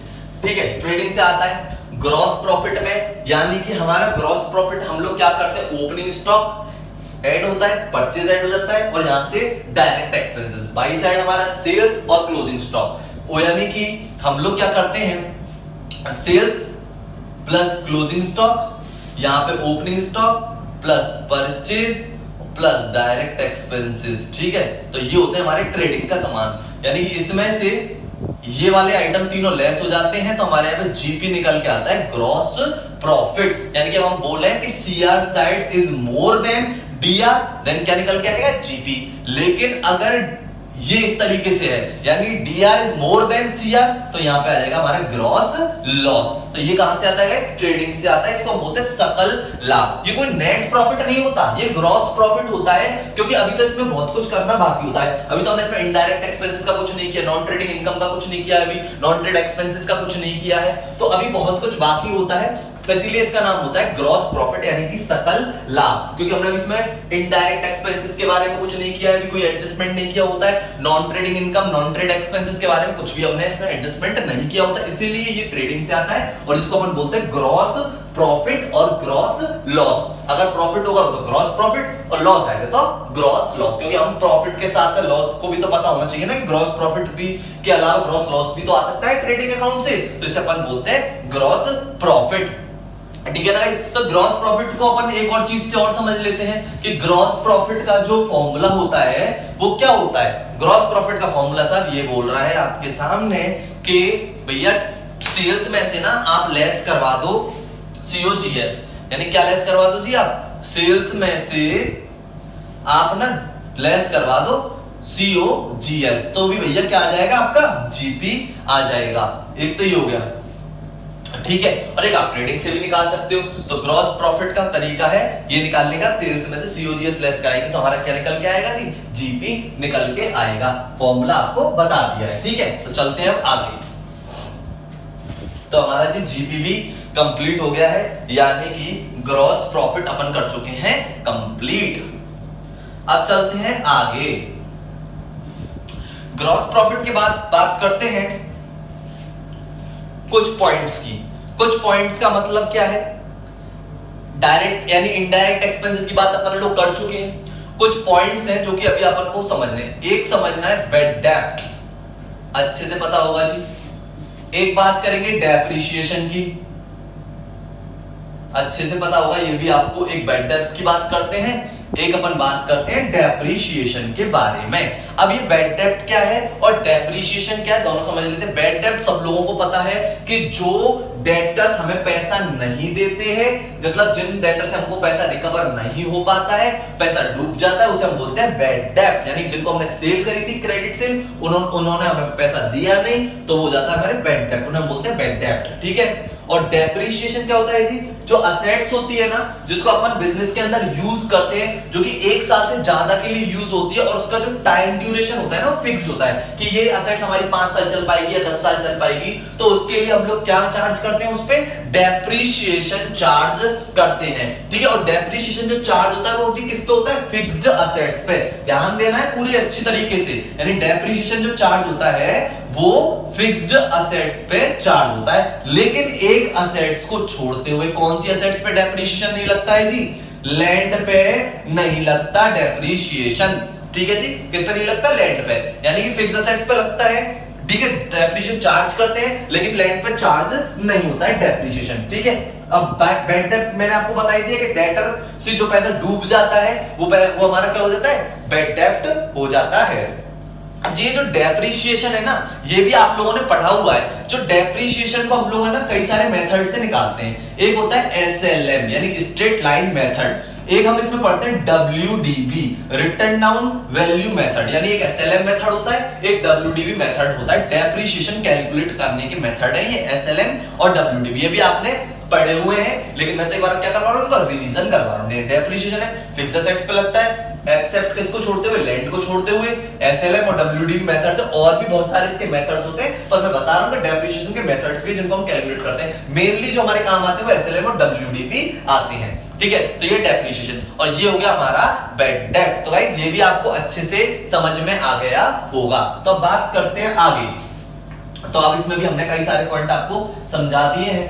ठीक है, ट्रेडिंग से आता है। ग्रॉस प्रॉफिट में यानी कि हमारा ग्रॉस प्रॉफिट हम लोग क्या करते हैं, ओपनिंग स्टॉक ऐड होता है, परचेज ऐड हो जाता है, और यहां से डायरेक्ट एक्सपेंसेस, बाई साइड हमारा सेल्स और क्लोजिंग स्टॉक। यानी कि हम लोग क्या करते हैं, सेल्स प्लस क्लोजिंग स्टॉक, यहां पे opening stock plus purchase plus direct expenses. ठीक है, तो ये होते हैं हमारे ट्रेडिंग का सामान। यानी कि इसमें से ये वाले आइटम तीनों लेस हो जाते हैं, तो हमारे यहाँ पे जीपी निकल के आता है ग्रॉस प्रॉफिट। यानी कि हम बोले हैं कि CR side is more than DR, then क्या निकल के आएगा, जीपी। लेकिन अगर ये इस तरीके से है, यानी DR is more than CR, तो यहां पे आ जाएगा हमारा ग्रॉस लॉस। तो ये कहां से आता है गाइस, ट्रेडिंग से आता है। इसको हम बोलते हैं सकल लाभ। ये कोई नेट प्रॉफिट नहीं होता, ये ग्रॉस प्रॉफिट होता है, क्योंकि अभी तो इसमें बहुत कुछ करना बाकी होता है। अभी तो हमने इसमें इनडायरेक्ट एक्सपेंसेस का कुछ नहीं किया, नॉन ट्रेडिंग इनकम का कुछ नहीं किया, अभी नॉन ट्रेड एक्सपेंसेस का कुछ नहीं किया है, तो अभी बहुत कुछ बाकी होता है। इसीलिए इसका नाम होता है ग्रॉस प्रॉफिट, यानी कि सकल लाभ, क्योंकि हमने इसमें इनडायरेक्ट एक्सपेंसेस के बारे में कुछ नहीं किया है, अभी कोई एडजस्टमेंट नहीं किया होता है। Non trading income, non trade expenses के बारे में कुछ भी हमने इसमें एडजस्टमेंट नहीं किया होता, इसीलिए ये ट्रेडिंग से आता है, और इसको अपन बोलते हैं ग्रॉस प्रॉफिट और ग्रॉस लॉस। अगर प्रॉफिट होगा तो ग्रॉस प्रॉफिट और लॉस आएगा तो ग्रॉस लॉस, क्योंकि हम प्रॉफिट के साथ साथ लॉस को भी तो पता होना चाहिए ना कि ग्रॉस प्रॉफिट भी के अलावा ग्रॉस लॉस भी तो आ सकता है ट्रेडिंग अकाउंट से, तो इसे अपन बोलते हैं ग्रॉस प्रॉफिट। ठीक है ना भाई, तो ग्रॉस प्रॉफिट को अपन एक और चीज से और समझ लेते हैं कि ग्रॉस प्रॉफिट का जो फॉर्मूला होता है वो क्या होता है। ग्रॉस प्रॉफिट का फॉर्मूला साहब ये बोल रहा है आपके सामने कि भैया सेल्स में से ना आप लेस करवा दो सीओजीएस, यानी क्या लेस करवा दो जी, आप सेल्स में से आप ना लेस करवा दो सीओजीएस, तो भी भैया क्या आ जाएगा, आपका जीपी आ जाएगा। एक तो ये हो गया, ठीक है। और एक आप ट्रेडिंग से भी निकाल सकते हो। तो ग्रॉस प्रॉफिट का तरीका है ये निकालने का, सेल्स में से सीओजीएस लेस कराएंगे तो हमारा क्या निकल के आएगा जी, जीपी निकल के आएगा। फॉर्मूला आपको बता दिया है, ठीक है। तो चलते हैं अब आगे। तो हमारा जी जीपी भी कंप्लीट हो गया है, यानी कि ग्रॉस प्रॉफिट अपन कर चुके हैं कंप्लीट। अब चलते हैं आगे। ग्रॉस प्रॉफिट के बाद बात करते हैं कुछ पॉइंट्स की। कुछ पॉइंट्स का मतलब क्या है, डायरेक्ट यानी इनडायरेक्ट एक्सपेंसेस की बात अपन लोग कर चुके हैं। कुछ पॉइंट्स हैं जो कि अभी अपन को समझने, एक समझना है बैड डेब्ट्स, अच्छे से पता होगा जी। एक बात करेंगे डेप्रिसिएशन की, अच्छे से पता होगा ये भी आपको। एक बैड डेब्ट की बात करते हैं, एक अपन बात करते हैं डेप्रिसिएशन के बारे में। अब ये बैड डेब्ट क्या है और डेप्रिसिएशन क्या है, दोनों समझ लेते हैं। बैड डेब्ट सब लोगों को पता है कि जो डेटर्स हमें पैसा नहीं देते हैं, मतलब जिन डेटर से हमको पैसा रिकवर नहीं हो पाता है, पैसा डूब जाता है, उसे हम बोलते हैं बैड डेब्ट। यानी जिनको हमने सेल करी थी, क्रेडिट सेल, उन्होंने हमें पैसा दिया नहीं तो वो हो जाता है हमारे बैड डेब्ट, उन्हें हम बोलते हैं बैड डेब्ट, ठीक है। और डेप्रिसिएशन क्या होता है जी, जो असेट्स होती है ना, जिसको अपन बिजनेस के अंदर यूज करते हैं, जो कि 1 साल से ज्यादा के लिए यूज होती है और उसका जो टाइम ड्यूरेशन होता है ना वो फिक्स्ड होता है कि ये असेट्स हमारी 5 साल चल पाएगी या 10 साल चल पाएगी, तो उसके लिए हम लोग क्या चार्ज करते हैं, उस पे डेप्रिसिएशन चार्ज करते हैं, ठीक है। और डेप्रिसिएशन जो चार्ज होता है वो जी किस पे होता है, फिक्स्ड असेट्स पे। ध्यान देना है पूरी अच्छी तरीके से, यानी डेप्रिसिएशन जो चार्ज होता है वो फिक्स्ड असेट्स पे चार्ज होता है। लेकिन एक असेट्स को छोड़ते हुए कौन सी असेट्स पे डेप्रिसिएशन नहीं लगता है जी, लैंड पे नहीं लगता डेप्रिसिएशन, ठीक है जी। किस पे नहीं लगता, लैंड पे, यानी कि फिक्स्ड असेट्स पे लगता है, ठीक है। डेप्रिसिएशन चार्ज करते हैं लेकिन लैंड पे चार्ज नहीं होता है डेप्रिसिएशन, ठीक है। अब बैड डेब्ट मैंने आपको बता ही दिया कि डेटर से जो पैसा डूब जाता है वो हमारा क्या हो जाता है, बैड डेब्ट हो जाता है। अब ये जो डेप्रिसिएशन है ना, ये भी आप लोगों ने पढ़ा हुआ है। जो डेप्रिसिएशन को हम लोग है ना कई सारे मेथड से निकालते हैं। एक होता है एसएलएम यानी स्ट्रेट लाइन मेथड, एक हम इसमें पढ़ते हैं WDB written down value method, यानी एक एसएलएम मेथड होता है, एक डब्ल्यूडीबी मेथड होता है। डेप्रिसिएशन कैलकुलेट करने के मेथड है ये एसएलएम और डब्ल्यूडीबी, ये भी आपने पढ़े हुए हैं, लेकिन मैं तो एक बार क्या करवा रहा हूं, रिवीजन करवा रहा हूं। डेप्रिसिएशन है फिक्स्ड असेट्स पे लगता है, एक्सेप्ट किसको छोड़ते हुए, लैंड को छोड़ते हुए। एसएलएम और डब्ल्यूडीबी मेथड से और भी बहुत सारे इसके मेथड्स होते हैं, पर मैं बता रहा हूं कि डेप्रिसिएशन के मेथड्स भी जिनको हम कैलकुलेट करते हैं, मेनली जो हमारे काम आते हैं वो एसएलएम और डब्ल्यूडीबी आते हैं, ठीक है। तो ये डेप्रिसिएशन और ये हो गया हमारा बैड डेब्ट। तो गाइस ये भी आपको अच्छे से समझ में आ गया होगा। तो अब बात करते हैं आगे। तो अब इसमें भी हमने कई सारे पॉइंट आपको समझा दिए हैं,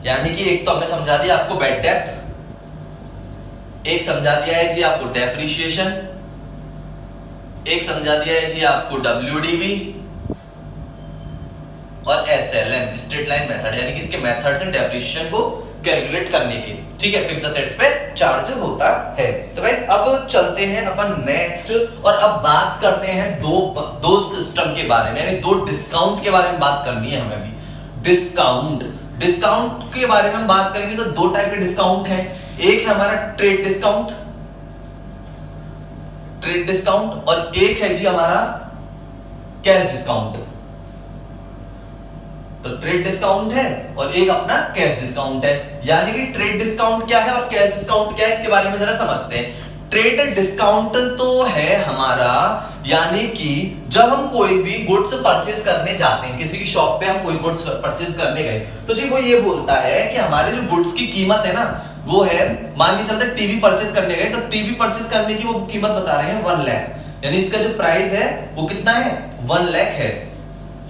यानी कि एक तो हमने समझा दिया आपको बैड डेब्ट, एक समझा दिया है जी आपको डेप्रिसिएशन, एक समझा दिया है जी आपको डब्ल्यूडीबी और एसएलएम स्ट्रेट लाइन मेथड, यानी कि इसके मेथड्स हैं डेप्रिसिएशन को कैलकुलेट करने के, ठीक है। फिक्स्ड असेट्स पे चार्ज होता है। तो गाइस अब चलते हैं अपन नेक्स्ट और अब बात करते हैं दो सिस्टम के बारे में, यानी 2 डिस्काउंट के बारे में बात करनी है हमें भी। डिस्काउंट के बारे में हम बात करेंगे तो 2 टाइप के डिस्काउंट हैं। एक है हमारा ट्रेड डिस्काउंट और एक है जी हमारा कैश डिस्काउंट। तो ट्रेड डिस्काउंट है और एक अपना कैश डिस्काउंट है, यानी कि ट्रेड डिस्काउंट क्या है और कैश डिस्काउंट क्या है, इसके बारे में जरा समझते हैं। ट्रेड डिस्काउंट तो है हमारा, यानी कि जब हम कोई भी गुड्स परचेज करने जाते हैं, किसी की शॉप पे हम कोई गुड्स परचेज करने गए, तो जी वो ये बोलता है कि हमारे जो गुड्स की कीमत है ना वो है, मान के चलते टीवी परचेज करने गए, तो टीवी परचेज करने की वो कीमत बता रहे हैं 1 लाख, यानी इसका जो प्राइस है वो कितना है, 1 लाख है।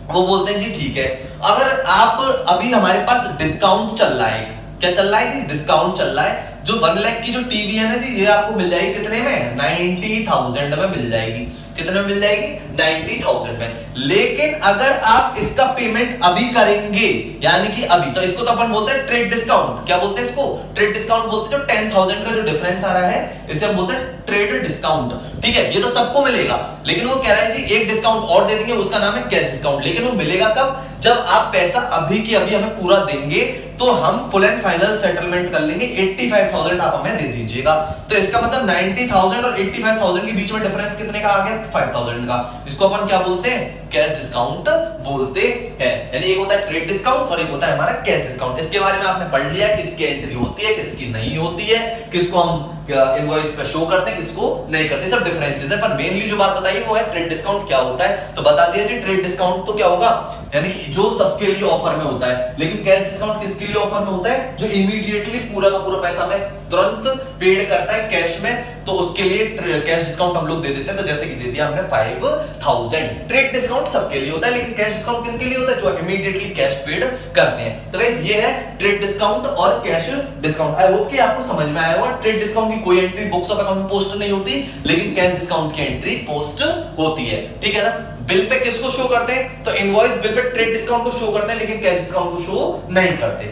वो बोलते हैं जी ठीक है, अगर आप अभी हमारे पास डिस्काउंट चल रहा है, क्या चल रहा है जी, डिस्काउंट चल रहा है, जो 1 लाख की जो टीवी है ना जी, ये आपको मिल जाएगी कितने में, 90,000 में मिल जाएगी। कितने में मिल जाएगी, 90,000 में। लेकिन अगर आप इसका पेमेंट अभी करेंगे, यानी कि अभी, तो इसको तो अपन बोलते हैं ट्रेड डिस्काउंट। क्या बोलते हैं इसको, ट्रेड डिस्काउंट बोलते हैं। जो 10,000 का जो डिफरेंस आ रहा है इसे हम बोलते हैं ट्रेड डिस्काउंट, ठीक है। ये तो सबको मिलेगा, लेकिन वो कह रहा है जी एक डिस्काउंट और दे देंगे, उसका नाम है कैश डिस्काउंट। लेकिन वो मिलेगा कब, जब आप पैसा अभी की अभी हमें पूरा देंगे तो हम फुल एंड फाइनल सेटलमेंट कर लेंगे, 85,000 आप हमें दे दीजिएगा। तो इसका मतलब 90,000 और 85,000 के बीच में डिफरेंस कितने का आ गया? 5,000 का। इसको अपन क्या बोलते हैं? कैश डिस्काउंट बोलते हैं। यानी एक होता है ट्रेड डिस्काउंट और एक होता है हमारा कैश डिस्काउंट। इसके बारे में आपने पढ़ लिया किसकी एंट्री होती है, किसकी नहीं होती है, किसको हम इनवॉइस पे शो करते हैं, किसको नहीं करते, सब डिफरेंसेस है। पर मेनली जो बात बताई वो है ट्रेड डिस्काउंट क्या होता है। तो बता दिया जी, ट्रेड डिस्काउंट तो क्या होगा, यानी कि जो सबके लिए ऑफर में होता है। लेकिन कैश डिस्काउंट किसके लिए ऑफर में होता है? जो इमीडिएटली पूरा का पूरा पैसा में तुरंत पेड करता है कैश में, तो उसके लिए कैश डिस्काउंट हम लोग दे देते हैं। तो जैसे कि दे दिया हमने 5,000। ट्रेड डिस्काउंट सबके लिए होता है, लेकिन कैश डिस्काउंट किनके लिए होता है? जो इमीडिएटली कैश पेड करते हैं। तो गाइस ये है ट्रेड डिस्काउंट और कैश डिस्काउंट। आई होप कि आपको समझ में आया होगा। ट्रेड डिस्काउंट की कोई एंट्री बुक्स ऑफ अकाउंट में पोस्ट नहीं होती, लेकिन कैश डिस्काउंट की एंट्री पोस्ट होती है। ठीक है ना? बिल पे किसको शो करते हैं? तो invoice bill pay trade discount को शो करते हैं, लेकिन कैश डिस्काउंट को शो नहीं करते।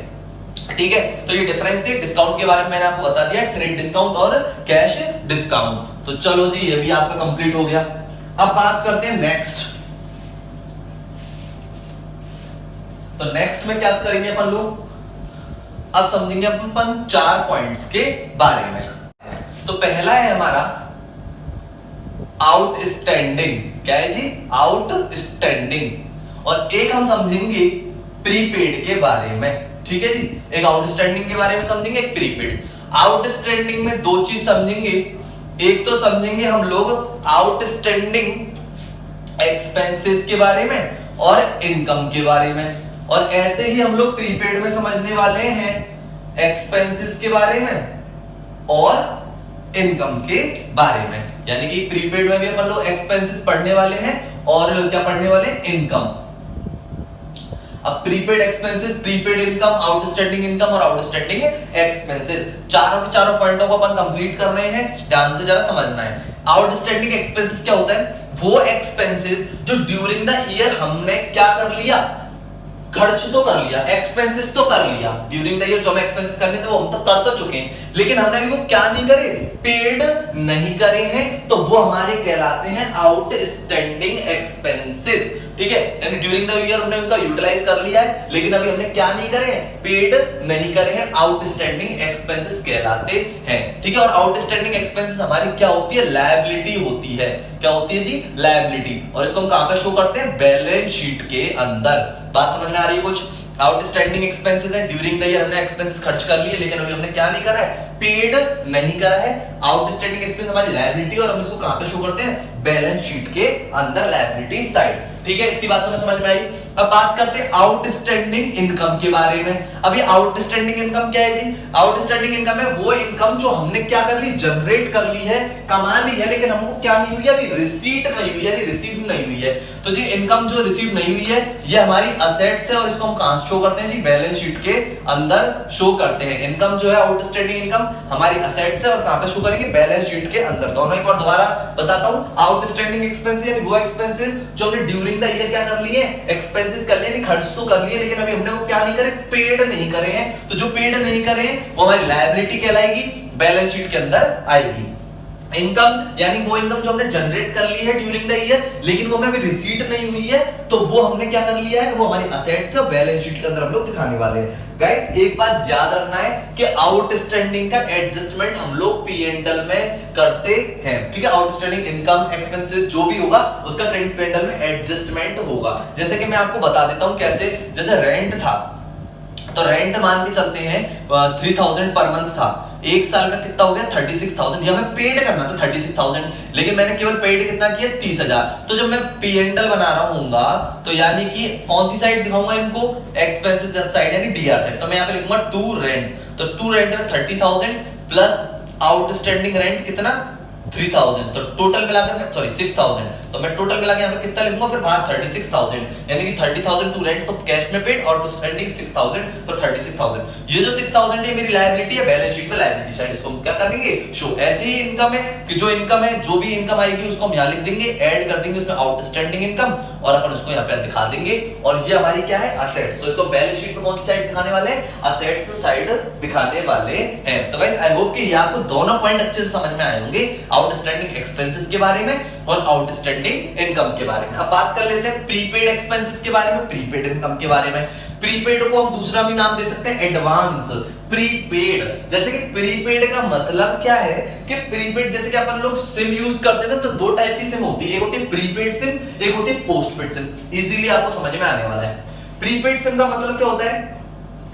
ठीक है? तो ये डिफरेंस थी डिस्काउंट के बारे में, मैंने आपको बता दिया, ट्रेड डिस्काउंट और कैश डिस्काउंट। तो चलो जी, ये भी आपका कंप्लीट हो गया। अब बात करते हैं नेक्स्ट। तो नेक्स्ट में क्या करेंगे अपन लोग? अब समझेंगे अपन 4 पॉइंट्स के बारे में। तो पहला है हमारा आउटस्टैंडिंग। क्या है जी? आउटस्टैंडिंग। और एक हम समझेंगे प्रीपेड के बारे में। ठीक है जी? एक आउटस्टैंडिंग के बारे में समझेंगे, एक प्रीपेड। आउटस्टैंडिंग में 2 चीज समझेंगे। एक तो समझेंगे हम लोग आउटस्टैंडिंग एक्सपेंसेस के बारे में और इनकम के बारे में। और ऐसे ही हम लोग प्रीपेड में समझने वाले हैं एक्सपेंसेस के बारे में और इनकम के बारे में। यानी कि प्रीपेड में भी अपन लोग एक्सपेंसेस पढ़ने वाले हैं और क्या पढ़ने वाले हैं? इनकम। अब prepaid expenses, prepaid income, outstanding income और आउटस्टैंडिंग एक्सपेंसेस, चारों के चारों पॉइंटों को अपन कंप्लीट कर रहे हैं। ध्यान से जरा समझना है। आउटस्टैंडिंग एक्सपेंसेस क्या होता है? वो एक्सपेंसेस जो ड्यूरिंग द ईयर हमने क्या कर लिया? खर्च तो कर लिया, एक्सपेंसेस तो कर लिया। ड्यूरिंग द ईयर जो हमें एक्सपेंसेस करने थे वो हम तो कर तो चुके हैं, लेकिन हमने अभी वो क्या नहीं करे? पेड नहीं करे हैं। तो वो हमारे कहलाते हैं आउटस्टैंडिंग एक्सपेंसेस। ठीक है? यानी ड्यूरिंग द ईयर हमने उनका यूटिलाइज कर लिया है, लेकिन अभी हमने क्या नहीं करे? पेड नहीं करे हैं। आउटस्टैंडिंग एक्सपेंसेस कहलाते हैं। ठीक है? और आउटस्टैंडिंग एक्सपेंसेस हमारी क्या होती है? लायबिलिटी होती है। क्या होती है जी? लायबिलिटी। और इसको हम कहां पे शो करते हैं? बैलेंस शीट के अंदर। बात समझ में आ रही है कुछ? आउटस्टैंडिंग एक्सपेंसेस है, ड्यूरिंग द ईयर हमने एक्सपेंसेस खर्च कर लिए, लेकिन अभी हमने क्या नहीं करा है? पेड नहीं करा है। आउटस्टैंडिंग एक्सपेंस हमारी लायबिलिटी, और हम इसको कहां पे शो करते हैं? बैलेंस शीट के अंदर, लायबिलिटी साइड। ठीक है? इतनी बात तो समझ में आई। अब बात करते हैं आउटस्टैंडिंग इनकम के बारे में। अभी आउटस्टैंडिंग इनकम क्या है जी? आउटस्टैंडिंग इनकम है वो इनकम जो हमने क्या कर ली? जनरेट कर ली है, कमा ली है, लेकिन हमको क्या नहीं हुई है? अभी रिसीट नहीं हुई है, यानी रिसीव नहीं हुई है। तो जी इनकम जो रिसीव नहीं हुई है ये हमारी असेट्स है, और इसको हम कहां शो करते हैं जी? बैलेंस शीट के अंदर शो करते हैं। इनकम जो है आउटस्टैंडिंग इनकम हमारी असेट्स है, और कहां पे शो करेंगे? बैलेंस शीट के अंदर। दोनों एक बार दोबारा बताता हूं। आउटस्टैंडिंग एक्सपेंस यानी वो एक्सपेंसेस जो हमने ड्यूरिंग द ईयर क्या कर लिए? एक्सपेंसेस कर लिए, नहीं खर्च तो कर लिए, लेकिन अभी हमने वो क्या नहीं करे? पेड नहीं करे हैं। तो जो पेड नहीं करे हैं वो हमारी लायबिलिटी कहलाएगी, बैलेंस शीट के अंदर आएगी। इनकम यानी वो इनकम जो हमने जनरेट कर ली है ड्यूरिंग द ईयर, लेकिन वो हमें अभी रिसीट नहीं हुई है, तो वो हमने क्या कर लिया है? वो हमारी असेट्स है, बैलेंस शीट के अंदर हम लोग दिखाने वाले हैं। गाइस एक बात याद रखना है कि आउटस्टैंडिंग का एडजस्टमेंट हम लोग P&L में करते हैं। ठीक है? आउटस्टैंडिंग इनकम एक्सपेंसेस जो भी होगा उसका ट्रेडिंग P&L में एडजस्टमेंट होगा। जैसे कि मैं आपको बता देता हूं कैसे। जैसे रेंट था, तो रेंट मान के चलते हैं 3000 पर मंथ था। एक साल का कितना हो गया? 36,000। ये हमें पेड करना था 36,000, लेकिन मैंने केवल पेड कितना किया? 30,000। तो जब मैं P&L बना रहा हूंगा तो यानी कि कौन सी साइड दिखाऊंगा इनको? एक्सपेंसेस साइड यानी DR साइड। तो मैं यहाँ पे लिखूंगा टू रेंट। तो टू रेंट में 30,000 प्लस आउटस्टैंडिंग रेंट कितना? 3,000। तो टोटल मिलाकर 6,000। तो मैं टोटल मिला के यहाँ पे कितना लिखूंगा? फिर बाहर 36,000, यानी कि 30,000 टू रेंट, तो कैश में पेड, और टू स्टैंडिंग 6,000, तो 36,000। ये जो 6,000 है मेरी लायबिलिटी है, बैलेंस शीट में लायबिलिटी साइड। इसको हम क्या कर देंगे? शो। ऐसे ही इनकम है कि जो इनकम है, जो भी इनकम आएगी उसको हम यहाँ लिख देंगे, ऐड कर देंगे उसमें आउटस्टैंडिंग इनकम, और अपन उसको यहाँ पे दिखा देंगे। और ये हमारी क्या है? असेट्स। तो इसको बैलेंस शीट में कौन सी साइड दिखाने वाले हैं? असेट्स साइड दिखाने वाले हैं। तो गाइस आई होप कि ये आपको दोनों पॉइंट अच्छे से समझ में आए होंगे, आउटस्टैंडिंग एक्सपेंसेस के बारे में और आउटस्टैंडिंग इनकम के बारे में। अब बात कर लेते हैं प्रीपेड एक्सपेंसेस के बारे में, प्रीपेड इनकम के बारे में। प्रीपेड को हम दूसरा भी नाम दे सकते हैं एडवांस प्रीपेड। जैसे कि प्रीपेड का मतलब क्या है कि प्रीपेड जैसे कि अपन लोग सिम यूज करते हैं तो दो टाइप की सिम होती है, एक होती है प्रीपेड सिम, एक होती है पोस्टपेड सिम। इजीली आपको समझ में आने वाला है। प्रीपेड सिम का मतलब क्या होता है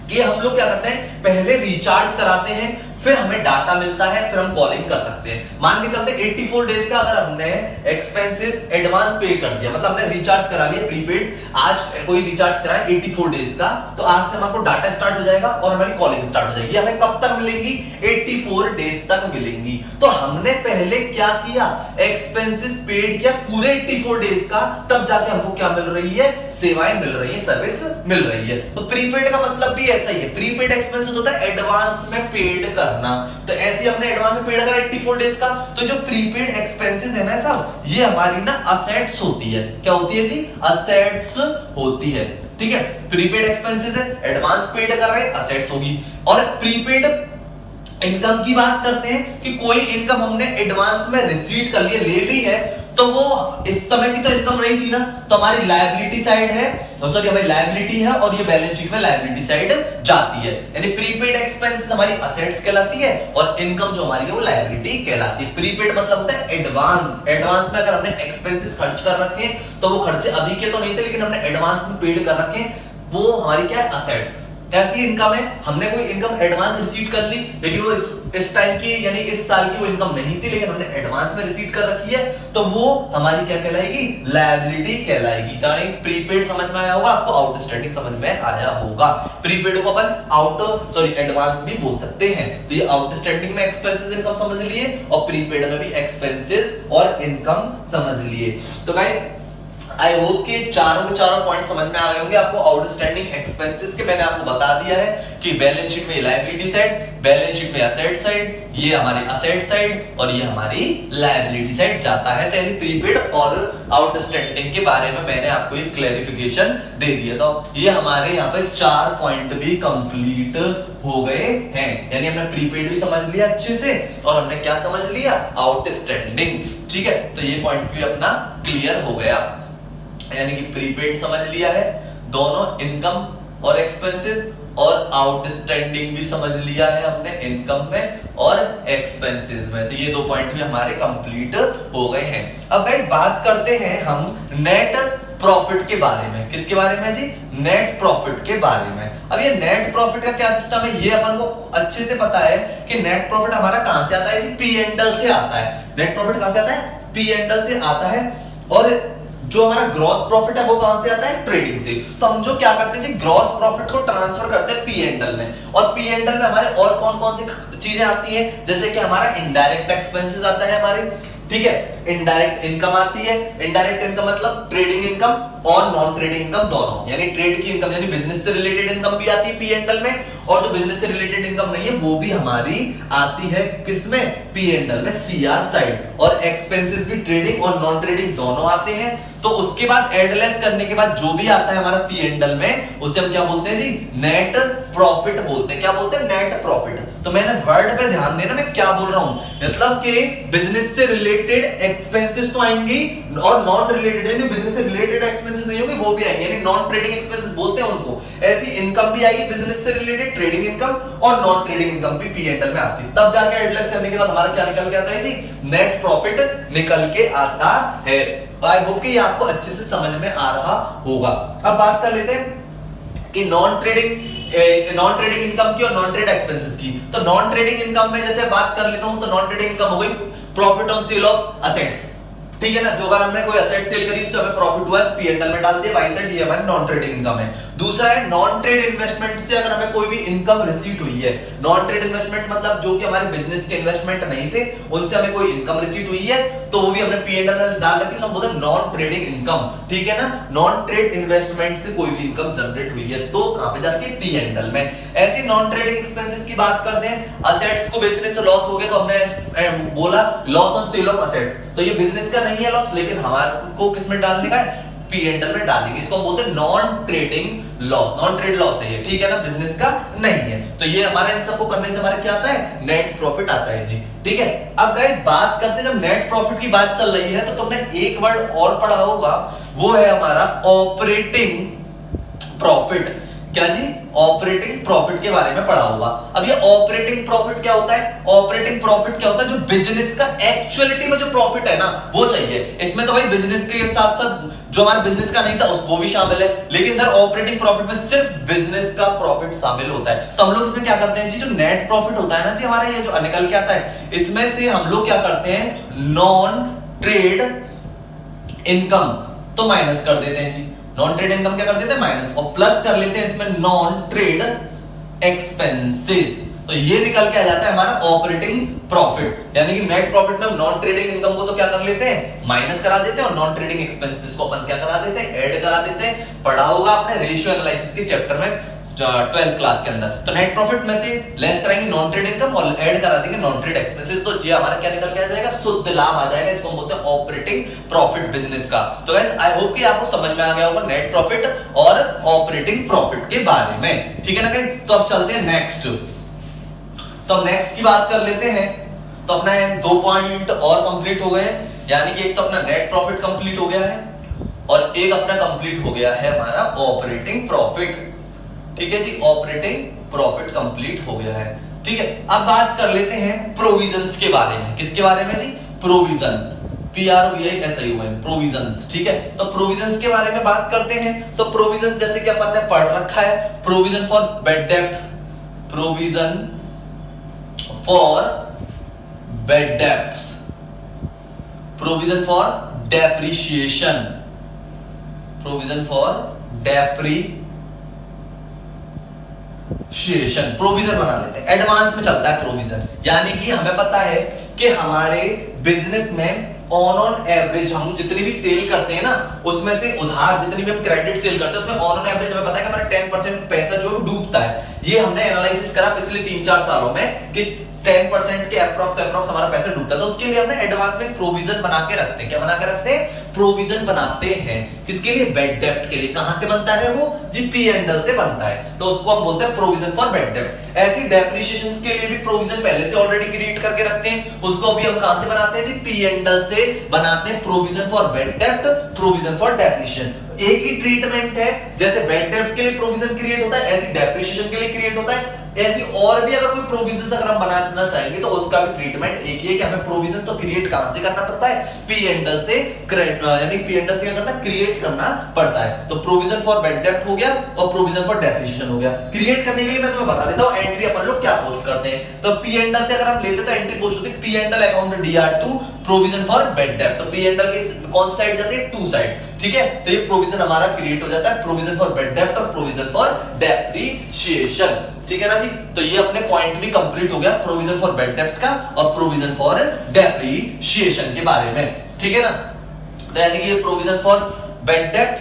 कि हम लोग क्या करते हैं, पहले रिचार्ज कराते हैं, फिर हमें डाटा मिलता है, फिर हम कॉलिंग कर सकते हैं। मान के चलते 84 डेज का अगर हमने एक्सपेंसेस एडवांस पे कर दिया, मतलब हमने रिचार्ज करा लिया प्रीपेड, आज कोई रिचार्ज कराया 84 डेज का, तो आज से हमारे डाटा स्टार्ट हो जाएगा और हमारी कॉलिंग स्टार्ट हो जाएगी। हमें कब तक मिलेंगी? 84 डेज तक मिलेंगी। तो हमने पहले क्या किया, एक्सपेंसेस पेड किया पूरे 84 डेज का, तब जाके हमको क्या मिल रही है, सेवाएं मिल रही है, सर्विस मिल रही है। तो प्रीपेड का मतलब भी ऐसा ही है। प्रीपेड एक्सपेंसेस होता है एडवांस में पेड करना। तो ऐसे हमने एडवांस में पेड करा 84 डेज का, तो जो प्रीपेड एक्सपेंसेस है ना साहब, ये हमारी ना असेट्स होती है। क्या होती है जी? असेट्स होती है। ठीक है, प्रीपेड एक्सपेंसेस है, एडवांस पेड कर रहे हैं, असेट्स होगी। और प्रीपेड इनकम की बात करते हैं कि कोई इनकम हमने एडवांस में रिसीव कर लिए, ले ली है, तो वो इस समय की तो इनकम नहीं थी ना, तो हमारी लायबिलिटी साइड है, सॉरी हमारी लायबिलिटी है, और ये बैलेंस शीट में लायबिलिटी साइड जाती है। यानी प्रीपेड एक्सपेंस हमारी असेट्स कहलाती है और इनकम जो हमारी है वो लायबिलिटी कहलाती है। प्रीपेड मतलब होता है एडवांस। एडवांस में अगर हमने एक्सपेंसेस खर्च कर रखे तो वो खर्चे अभी के तो नहीं थे, लेकिन हमने एडवांस में पेड कर रखे, वो हमारी क्या है, असेट्स। ऐसी इनकम है, हमने कोई इनकम एडवांस रिसीव कर ली, लेकिन वो इस टाइम की यानी इस साल की वो इनकम नहीं थी, लेकिन हमने एडवांस में रिसीव कर रखी है, तो वो हमारी क्या कहलाएगी, लायबिलिटी कहलाएगी। यानी प्रीपेड समझ में आया होगा आपको, आउटस्टैंडिंग समझ में आया होगा। प्रीपेड को अपन एडवांस भी बोल सकते हैं। तो ये आउटस्टैंडिंग में एक्सपेंसेस इनकम समझ लिए और प्रीपेड में भी एक्सपेंसेस और इनकम समझ लिए। तो गाइस आई होप कि चारों के चारों पॉइंट समझ में आ गए होंगे आपको। आउटस्टैंडिंग एक्सपेंसेस के मैंने आपको बता दिया है कि बैलेंस शीट में लायबिलिटी साइड, बैलेंस शीट में असेट साइड, ये हमारी असेट साइड और ये हमारी लायबिलिटी साइड जाता है। तो यानी प्रीपेड और आउटस्टैंडिंग के बारे में मैंने आपको एक क्लैरिफिकेशन दे दिया। तो ये हमारे यहाँ पे 4 पॉइंट भी कंप्लीट हो गए हैं। यानी हमने प्रीपेड भी समझ लिया अच्छे से और हमने क्या समझ लिया, आउटस्टैंडिंग। ठीक है, तो ये पॉइंट भी अपना क्लियर हो गया। यानी कि प्रीपेड समझ लिया है, दोनों इनकम और एक्सपेंसेस, और आउटस्टैंडिंग भी समझ लिया है हमने इनकम में और एक्सपेंसेस में। तो ये 2 पॉइंट भी हमारे कंप्लीट हो गए हैं। अब गाइस बात करते हैं हम नेट प्रॉफिट के बारे में। किसके बारे में जी? नेट प्रॉफिट के बारे में। अब ये नेट प्रॉफिट का क्या सिस्टम है, ये अपन को अच्छे से पता है कि नेट प्रॉफिट हमारा कहां से आता है जी? पी एंड एल से आता है। नेट प्रॉफिट कहां से आता है? पी एंड एल से आता है। और जो हमारा ग्रॉस प्रॉफिट है वो कहां से आता है? ट्रेडिंग से। तो हम जो क्या करते हैं जी, ग्रॉस प्रॉफिट को ट्रांसफर करते हैं पी एंड एल में, और पी एंड एल में हमारे और कौन कौन सी चीजें आती हैं, जैसे कि हमारा इनडायरेक्ट एक्सपेंसेस आता है हमारे, ठीक है, इनडायरेक्ट इनकम आती है। इनडायरेक्ट इनकम मतलब ट्रेडिंग इनकम और नॉन ट्रेडिंग इनकम दोनों, यानी ट्रेड की इनकम यानी बिजनेस से रिलेटेड इनकम भी आती है पी एंड एल में, और जो बिजनेस से रिलेटेड इनकम नहीं है वो भी हमारी आती है किसमें? पी एंड एल में, सीआर साइड। और एक्सपेंसेस भी ट्रेडिंग और नॉन ट्रेडिंग दोनों आते हैं। तो उसके बाद एडलेस करने के बाद जो भी आता है हमारा पी एंड एल में, उसे हम क्या बोलते हैं जी? नेट प्रॉफिट बोलते हैं। क्या बोलते हैं? Net profit. तो मैंने वर्ड पे ध्यान देना, मैं क्या बोल रहा हूं, मतलब कि बिजनेस से रिलेटेड एक्सपेंसेस तो आएंगी और नॉन रिलेटेड यानी बिजनेस से रिलेटेड एक्सपेंसेस नहीं होंगे वो भी आएंगे, यानी नॉन ट्रेडिंग एक्सपेंसेस बोलते हैं उनको। ऐसी इनकम भी आएगी बिजनेस से रिलेटेड, ट्रेडिंग इनकम और नॉन ट्रेडिंग इनकम भी पी एंड एल में आती है। तब जाके एडलेस करने के बाद हमारा क्या निकल के आता है जी? नेट प्रॉफिट निकल के आता है। आई होप कि ये आपको अच्छे से समझ में आ रहा होगा। अब बात कर लेते हैं कि नॉन ट्रेडिंग इनकम की और नॉन ट्रेड एक्सपेंसेस की। तो नॉन ट्रेडिंग इनकम में जैसे बात कर लेता हूं, तो नॉन ट्रेडिंग इनकम हो गई profit on sale of assets, ठीक है ना, जो अगर हमने कोई असेट सेल करी उससे हमें प्रॉफिट हुआ तो पी&एल में डाल दिया, बाई साइड ये हमारी नॉन ट्रेडिंग इनकम है। दूसरा है नॉन ट्रेड इन्वेस्टमेंट से अगर हमें कोई भी इनकम रिसीव हुई है, नॉन ट्रेड इन्वेस्टमेंट मतलब जो कि हमारे बिजनेस के इन्वेस्टमेंट नहीं थे उनसे हमें कोई इनकम रिसीव हुई है तो वो भी हमने पी&एल में डाल रखी, सो हम बोलते हैं नॉन ट्रेडिंग इनकम, ठीक है ना। नॉन ट्रेड इन्वेस्टमेंट से कोई भी इनकम जनरेट हुई है तो कहां पे जाके पी&एल में। ऐसी नॉन ट्रेडिंग एक्सपेंसेस की बात करते हैं, असेट्स को बेचने से लॉस हो गया तो हमने बोला loss on sale of asset, तो ये बिजनेस का नहीं है लॉस, लेकिन हमारे को किसमें डालने का है, पी एंड एल में डालेंगे। इसको हम बोलते हैं non trading loss, non trade loss है ये, ठीक है ना, बिजनेस का नहीं है। तो ये हमारे इन सबको करने से हमारा क्या आता है, नेट प्रॉफिट आता है जी, ठीक है। अब गाइस बात करते हैं, जब नेट प्रॉफिट की बात चल रही है तो तुमने एक वर्ड और पढ़ा होगा, वो है हमारा ऑपरेटिंग प्रॉफिट। क्या जी, ऑपरेटिंग प्रॉफिट के बारे में पढ़ा होगा। अब ये ऑपरेटिंग प्रॉफिट क्या होता है, ऑपरेटिंग प्रॉफिट क्या होता है, जो बिजनेस का एक्चुअलिटी में जो प्रॉफिट है ना वो चाहिए। इसमें तो भाई बिजनेस के साथ साथ जो हमारा बिजनेस का नहीं था वो भी शामिल है, लेकिन इधर ऑपरेटिंग प्रॉफिट में सिर्फ बिजनेस का प्रॉफिट शामिल होता है। तो हम लोग इसमें क्या करते हैं जी, जो नेट प्रॉफिट होता है ना जी हमारा, ये जो निकल के आता है, इसमें से हम लोग क्या करते हैं, नॉन ट्रेड इनकम तो माइनस कर देते हैं जी, नॉन ट्रेड इनकम क्या कर देते हैं, माइनस, और प्लस कर लेते हैं इसमें नॉन ट्रेड एक्सपेंसेस। तो ये निकल के आ जाता है हमारा ऑपरेटिंग प्रॉफिट। यानी कि नेट प्रॉफिट में नॉन ट्रेडिंग इनकम को तो क्या कर लेते हैं, माइनस करा देते हैं, और नॉन ट्रेडिंग एक्सपेंसेस को अपन क्या करा देते हैं, ऐड करा देते हैं। पढ़ा होगा आपने रेशियो एनालिसिस के चैप्टर में 12th क्लास के अंदर। तो नेट प्रॉफिट में से लेस कराएंगे नॉन ट्रेड इनकम और ऐड करा देंगे नॉन ट्रेड एक्सपेंसेस, तो ये हमारा क्या निकल के आ जाएगा, शुद्ध लाभ आ जाएगा। इसको हम बोलते हैं ऑपरेटिंग प्रॉफिट बिजनेस का। तो गाइस आई होप कि आपको समझ में आ गया होगा नेट प्रॉफिट और ऑपरेटिंग प्रॉफिट के बारे में, ठीक है ना गाइस। तो अब चलते हैं नेक्स्ट, तो अब नेक्स्ट की बात कर लेते हैं। तो अपना 2 पॉइंट और कंप्लीट हो गए, यानी कि एक तो अपना नेट प्रॉफिट कंप्लीट हो गया है और एक अपना कंप्लीट हो गया है हमारा ऑपरेटिंग प्रॉफिट, ठीक है जी, ऑपरेटिंग प्रॉफिट कंप्लीट हो गया है, ठीक है। अब बात कर लेते हैं प्रोविजंस के बारे में। किसके बारे में जी, प्रोविजन, PROVISION, प्रोविजंस, ठीक है। तो प्रोविजंस के बारे में बात करते हैं। तो प्रोविजंस जैसे कि अपन ने पढ़ रखा है, प्रोविजन फॉर बैड डेब्ट, provision for bad debts, provision for depreciation, provision for depreciation, provision बना लेते हैं। एडवांस में चलता है प्रोविजन, यानी कि हमें पता है कि हमारे बिजनेस में ऑन एवरेज हम जितनी भी सेल करते हैं ना, उसमें से उधार जितनी भी हम क्रेडिट सेल करते हैं उसमें ऑन एवरेज हमें पता है कि हमारा 10% पैसा जो है डूबता है। ये हमने एनालिसिस करा पिछले 3-4 सालों में कि 10% के अप्रॉक्स हमारा पैसा डूबता है। तो उसके लिए हमने एडवांस में प्रोविजन बना के रखते हैं। क्या बना के रखते हैं, प्रोविजन बनाते हैं। किसके लिए, बैड डेब्ट के लिए। कहां से बनता है वो जी, P&L से बनता है, तो उसको हम बोलते हैं प्रोविजन फॉर बैड डेब्ट। ऐसी डेप्रिसिएशन के लिए भी प्रोविजन पहले से ऑलरेडी क्रिएट करके रखते हैं, उसको अभी हम कहां से बनाते हैं जी, P&L से बनाते हैं। प्रोविजन फॉर बैड डेब्ट, प्रोविजन फॉर डेप्रिसिएशन, एक ही ट्रीटमेंट है। जैसे बैड डेब्ट के लिए प्रोविजन क्रिएट होता है, ऐसी डेप्रिसिएशन के लिए क्रिएट होता है। ऐसी और भी अगर कोई प्रोविजन अगर हम बनाना चाहेंगे तो उसका भी ट्रीटमेंट एक ही है कि हमें प्रोविजन तो क्रिएट कहां से करना पड़ता है, P&L से, यानी P&L से क्या करना, क्रिएट करना पड़ता है। तो प्रोविजन फॉर बैड डेब्ट हो गया और प्रोविजन फॉर डेप्रिसिएशन हो गया। क्रिएट करने के लिए मैं तुम्हें बता देता हूं एंट्री अपन लोग क्या पोस्ट करते हैं। तो P&L से अगर हम लेते तो एंट्री पोस्ट होती है P&L account DR2 provision for bad डेब्ट। तो P&L के कौन सी साइड जाती है, 2 साइड, ठीक है। तो ये प्रोविजन हमारा क्रिएट हो जाता है, प्रोविजन फॉर बैड डेब्ट और प्रोविजन फॉर डेप्रिसिएशन, ठीक है ना जी। तो ये अपने पॉइंट भी कंप्लीट हो गया, प्रोविजन फॉर बैड डेब्ट का और प्रोविजन फॉर डेप्रिसिएशन के बारे में, ठीक है ना। तो यानी कि ये प्रोविजन फॉर बैड डेब्ट,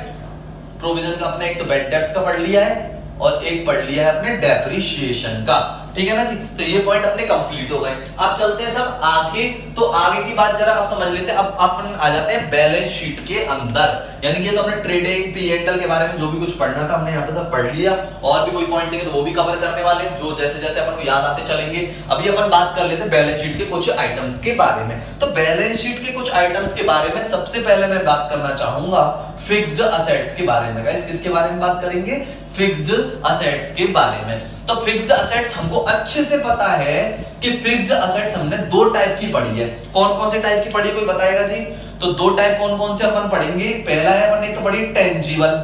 प्रोविजन का अपने एक तो बैड डेब्ट का पढ़ लिया है और एक पढ़ लिया है अपने डेप्रिसिएशन का, ठीक है ना जी। तो ये पॉइंट अपने कंप्लीट हो गए। अब चलते हैं सब आगे। तो आगे की बात जरा आप समझ लेते हैं। अब अपन आ जाते हैं बैलेंस शीट के अंदर, यानी कि तो हमने ट्रेडिंग P&L के बारे में जो भी कुछ पढ़ना था हमने यहाँ पे तक पढ़ लिया, और भी कोई पॉइंट लेंगे तो वो भी कवर करने वाले हैं, जो जैसे जैसे अपन को याद आते चलेंगे। अभी अपन बात कर लेते हैं बैलेंस शीट के कुछ आइटम्स के बारे में। तो बैलेंस शीट के कुछ आइटम्स के बारे में सबसे पहले मैं बात करना चाहूंगा फिक्स्ड असेट्स के बारे में। गाइस किसके बारे में बात करेंगे, फिक्स्ड असेट्स के बारे में। तो फिक्स्ड असेट्स हमको अच्छे से पता है कि फिक्स्ड असेट्स हमने 2 टाइप की पढ़ी है। कौन कौन से टाइप की पढ़ी है, कोई बताएगा जी। तो 2 टाइप कौन कौन से अपन पढ़ेंगे। पहला है अपन ने तो पढ़ी टेंजिबल,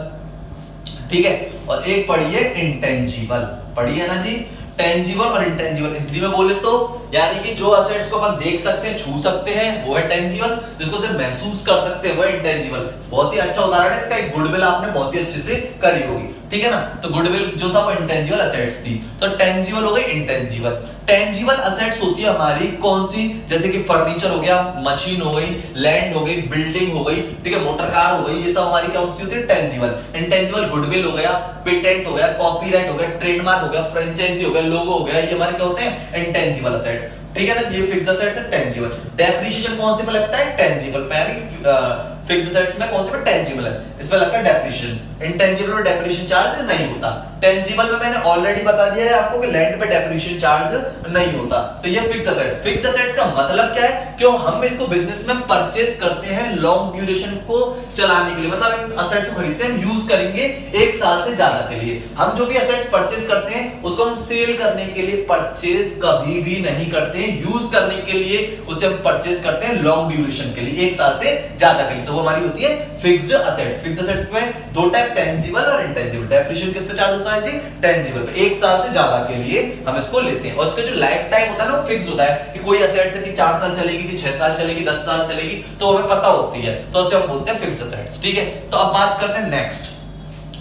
ठीक है, और एक पढ़ी है इंटेंजिबल। पढ़ी है ना जी, टेंजिबल और इंटेंजिबल। हिंदी में बोले तो यानी कि जो असेट्स को अपन देख सकते हैं, छू सकते हैं, वो है टेंजिबल। जिसको सिर्फ महसूस कर सकते हैं वो है इंटेंजिबल। बहुत ही अच्छा उदाहरण है इसका, एक गुडविल आपने बहुत ही अच्छे से करी होगी, ठीक है ना। तो गुडविल जो था वो इंटेंजिबल असेट्स थी। तो टेंजिबल हो गई, इंटेंजिबल। टेंजिबल असेट्स होती है हमारी कौन सी, जैसे कि फर्नीचर हो गया, मशीन हो गई, लैंड हो गई, बिल्डिंग हो गई, ठीक है, मोटर कार हो गई, ये सब हमारी कौन सी होती है, टेंजिबल। इंटेंजिबल गुडविल हो गया, पेटेंट हो गया, कॉपीराइट हो गया, ट्रेडमार्क हो गया, फ्रेंचाइजी हो गया, लोगो हो गया, ये हमारे क्या होते हैं, इंटेंजिबल असेट्स, ठीक है ना। ये फिक्स्ड असेट्स है, टेंजिबल। डेप्रिसिएशन कौन से पे लगता है, टेंजिबल पे, यानी फिक्स्ड एसेट्स में कौन से में टेंजिबल है, इसमें लगता है डेप्रिसिएशन, इंटेंजिबल में डेप्रिसिएशन चार्ज नहीं होता, टेंजिबल में मैंने ऑलरेडी बता दिया है आपको कि लैंड पे डेप्रिसिएशन चार्ज नहीं होता। तो ये फिक्स्ड एसेट्स, फिक्स्ड एसेट्स का मतलब क्या है कि हम इसको बिजनेस में परचेज करते हैं लॉन्ग ड्यूरेशन को चलाने के लिए, मतलब इन एसेट्स को खरीदते हैं, यूज करेंगे 1 साल से ज्यादा के लिए। हम जो भी एसेट्स परचेज करते हैं उसको हम सेल करने के लिए परचेज कभी भी नहीं करते हैं, यूज करने के लिए उसे हम परचेज करते हैं लॉन्ग ड्यूरेशन के लिए, 1 साल से ज्यादा के लिए, तो वो हमारी होती है फिक्स्ड एसेट्स। फिक्स्ड एसेट्स में दो टाइप, टेंजिबल और इंटेंजिबल। डेप्रिसिएशन किस पे चार्ज होता है जी, टेंजिबल पे, 1 साल से ज्यादा के लिए हम इसको लेते हैं, और इसका जो लाइफ टाइम होता है ना फिक्स होता है कि कोई एसेट्स है कि 4 साल चलेगी कि 6 साल चलेगी 10 साल चलेगी, तो हमें पता होती है, तो उसे हम बोलते हैं फिक्स्ड एसेट्स। ठीक है, तो अब बात करते हैं नेक्स्ट।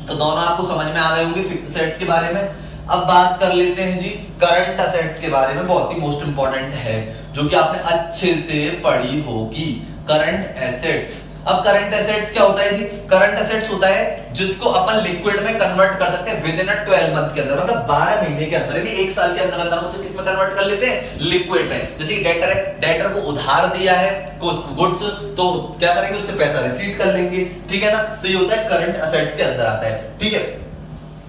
तो दोनों आपको समझ में आ गए होंगे फिक्स्ड एसेट्स के बारे में। अब बात कर लेते हैं जी करंट एसेट्स के बारे में, बहुत ही मोस्ट इंपॉर्टेंट है जो कि आपने अच्छे से पढ़ी होगी, करंट एसेट्स। अब करंट एसेट्स क्या होता है जी, करंट एसेट्स होता है जिसको अपन लिक्विड में कन्वर्ट कर सकते हैं विद इन 12 मंथ के अंदर, मतलब 12 महीने के अंदर, यानी 1 साल के अंदर अंदर उसे किस में कन्वर्ट कर लेते हैं, लिक्विड में। जैसे डेटर है, डेटर को उधार दिया है गुड्स, तो क्या करेंगे, उससे पैसा रिसीव कर लेंगे, ठीक है ना, तो ये होता है करंट एसेट्स के अंदर आता है। ठीक है,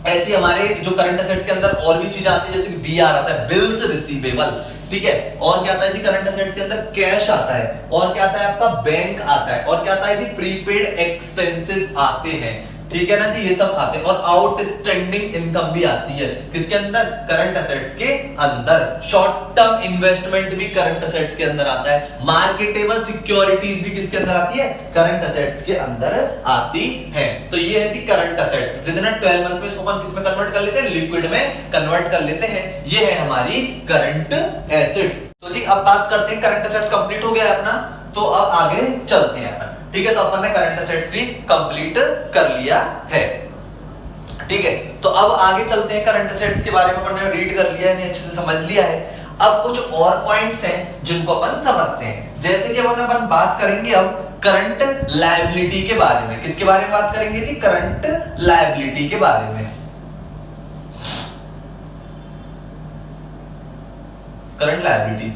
ऐसे हमारे जो करंट एसेट्स के अंदर और भी चीजें आती है, जैसे कि बीआर आता है, बिल्स रिसीवेबल, ठीक है, और क्या आता है जी करंट एसेट्स के अंदर, कैश आता है, और क्या आता है आपका बैंक आता है, और क्या आता है जी प्रीपेड एक्सपेंसेस आते हैं, ठीक है ना जी, ये सब आते हैं, और आउटस्टैंडिंग इनकम भी आती है किसके अंदर, करंट एसेट्स के अंदर। शॉर्ट टर्म इन्वेस्टमेंट भी करंट एसेट्स के अंदर आता है, मार्केटेबल सिक्योरिटीज भी किसके अंदर आती है, करंट एसेट्स के अंदर आती है। तो ये है जी current assets, within 12 month में इसको अपन किस में कन्वर्ट कर लेते हैं, लिक्विड में कन्वर्ट कर लेते हैं, ये है हमारी करंट एसेट्स। तो जी अब बात करते हैं, करंट एसेट्स कंप्लीट हो गया अपना, तो अब आगे चलते हैं अपन। ठीक है, तो अपन ने करंट एसेट्स भी कंप्लीट कर लिया है। ठीक है, तो अब आगे चलते हैं, करंट एसेट्स के बारे में अपन ने रीड कर लिया है, अच्छे से समझ लिया है। अब कुछ और पॉइंट्स हैं जिनको अपन समझते हैं, जैसे कि अपन बात करेंगे अब करंट लायबिलिटी के बारे में। किसके बारे में बात करेंगे जी, करंट लायबिलिटी के बारे में। करंट लायबिलिटीज,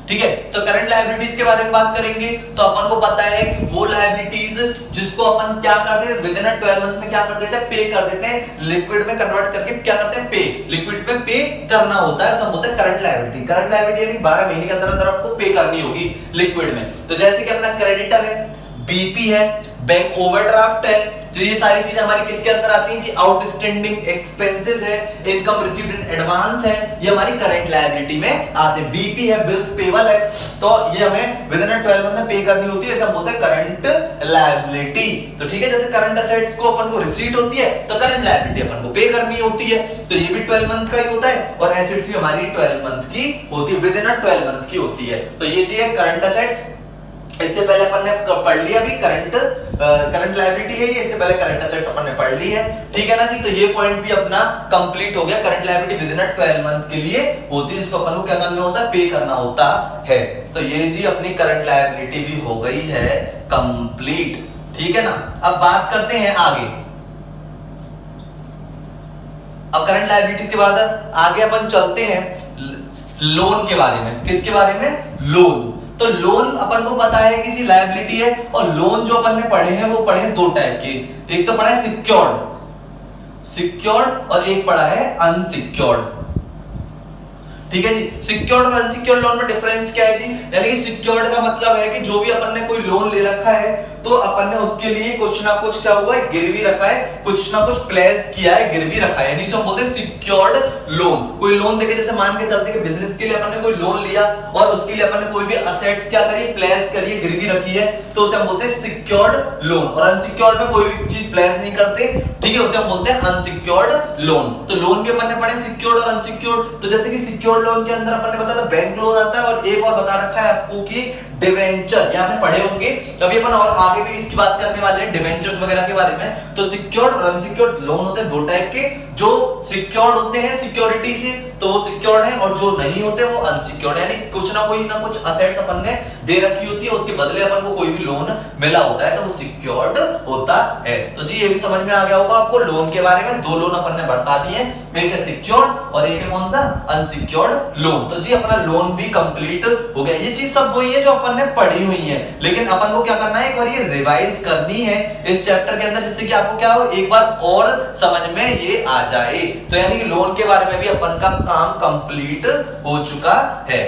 ठीक है, तो करंट लायबिलिटीज के बारे में बात करेंगे, तो अपन को पता है कि वो लायबिलिटीज जिसको अपन क्या करते हैं, विद इन 12 मंथ में क्या कर देते हैं, पे कर देते हैं, लिक्विड में कन्वर्ट करके क्या करते हैं, पे, लिक्विड में पे करना होता है, सब होता है करंट लायबिलिटी। करंट लायबिलिटी यानी 12 महीने के अंदर अंदर आपको पे करनी होगी लिक्विड में। तो जैसे कि अपना क्रेडिटर है, बीपी है, बैंक ओवरड्राफ्ट है, तो ये सारी चीजें हमारी किसके अंदर आती हैं जी, आउटस्टैंडिंग एक्सपेंसेस है, इनकम रिसीव्ड इन एडवांस है, ये हमारी करंट लायबिलिटी में आते हैं। बीपी है, बिल्स पेबल है, तो ये हमें विद इन 12 मंथ में पे करनी होती है, सब बोलते हैं करंट लायबिलिटी। तो ठीक है, जैसे करंट एसेट्स को अपन को रिसीट होती है, तो करंट लायबिलिटी अपन को पे करनी होती है, तो ये भी 12 मंथ का ही होता है, और एसेट्स भी हमारी 12 मंथ की होती है, विद इन 12 मंथ की होती है। तो ये जी है करंट एसेट्स। इससे पहले अपन ने पढ़ लिया भी करंट लायबिलिटी है ये, इससे पहले करंट एसेट्स अपन ने पढ़ ली है, ठीक है ना जी। तो ये पॉइंट भी अपना कंप्लीट हो गया, current liability with in 12 month के लिए होती है, इसको अपन को क्या करना होता है, पे करना होता है। तो ये जी अपनी करंट लायबिलिटी भी हो गई है कंप्लीट, ठीक है ना। अब बात करते हैं आगे, अब करंट लायबिलिटी के बाद आगे अपन चलते हैं लोन के बारे में। किसके बारे में, लोन। तो लोन अपन को पता है कि जी लायबिलिटी है, और लोन जो अपन ने पढ़े हैं वो पढ़े हैं 2 टाइप के, एक तो पढ़ा है सिक्योर्ड और एक पढ़ा है अनसिक्योर्ड, ठीक है जी। सिक्योर्ड और अनसिक्योर्ड लोन में डिफरेंस क्या है जी, यानी कि सिक्योर्ड का मतलब है कि जो भी अपन ने कोई लोन ले रखा है, तो अपन ने उसके लिए कुछ ना कुछ क्या हुआ है, गिरवी रखा है, कुछ ना कुछ प्लेस किया है, गिरवी रखा है, यानी इसे हम बोलते हैं सिक्योर्ड लोन। कोई लोन देके, जैसे मान के चलते कि बिजनेस के लिए अपन ने कोई लोन लिया और उसके लिए अपन ने कोई भी असेट्स क्या करी, प्लेस करी, गिरवी रखी है, तो उसे हम बोलते हैं सिक्योर्ड लोन। और अनसिक्योर्ड में कोई भी चीज प्लेस नहीं करते, ठीक है, उसे हम बोलते हैं अनसिक्योर्ड लोन। तो लोन भी अपन ने पढ़े सिक्योर्ड और अनसिक्योर्ड। तो जैसे कि सिक्योर्ड लोन के अंदर अपन ने बताया बैंक लोन आता है, और एक और बता रखा है आपको कि डिवेंचर, ये आपने पढ़े होंगे, अभी अपन और आगे भी इसकी बात करने वाले हैं डिवेंचर्स वगैरह के बारे में। तो सिक्योर्ड और अनसिक्योर्ड लोन होते हैं 2 टाइप के, जो सिक्योर्ड होते हैं सिक्योरिटी से तो वो सिक्योर्ड है, और जो नहीं होते वो अनसिक्योर्ड है, यानी कुछ ना कुछ असेट्स अपन ने दे रखी होती है, उसके बदले अपन को कोई भी लोन मिला होता है तो वो सिक्योर्ड होता है। तो जी ये भी समझ में आ गया होगा आपको लोन के बारे में। दो लोन अपन ने बता दिए, एक है सिक्योर्ड और एक है कौन सा, अनसिक्योर्ड लोन। तो जी अपना लोन भी कंप्लीट हो गया। ये चीज सब वही है जो अपन ने पढ़ी हुई है, लेकिन अपन को क्या करना है, एक बार ये रिवाइज करनी है इस चैप्टर के अंदर, जिससे कि आपको क्या हो, एक बार और समझ में ये आ जाए। तो यानी कि लोन के बारे में भी अपन का काम कंप्लीट हो चुका है,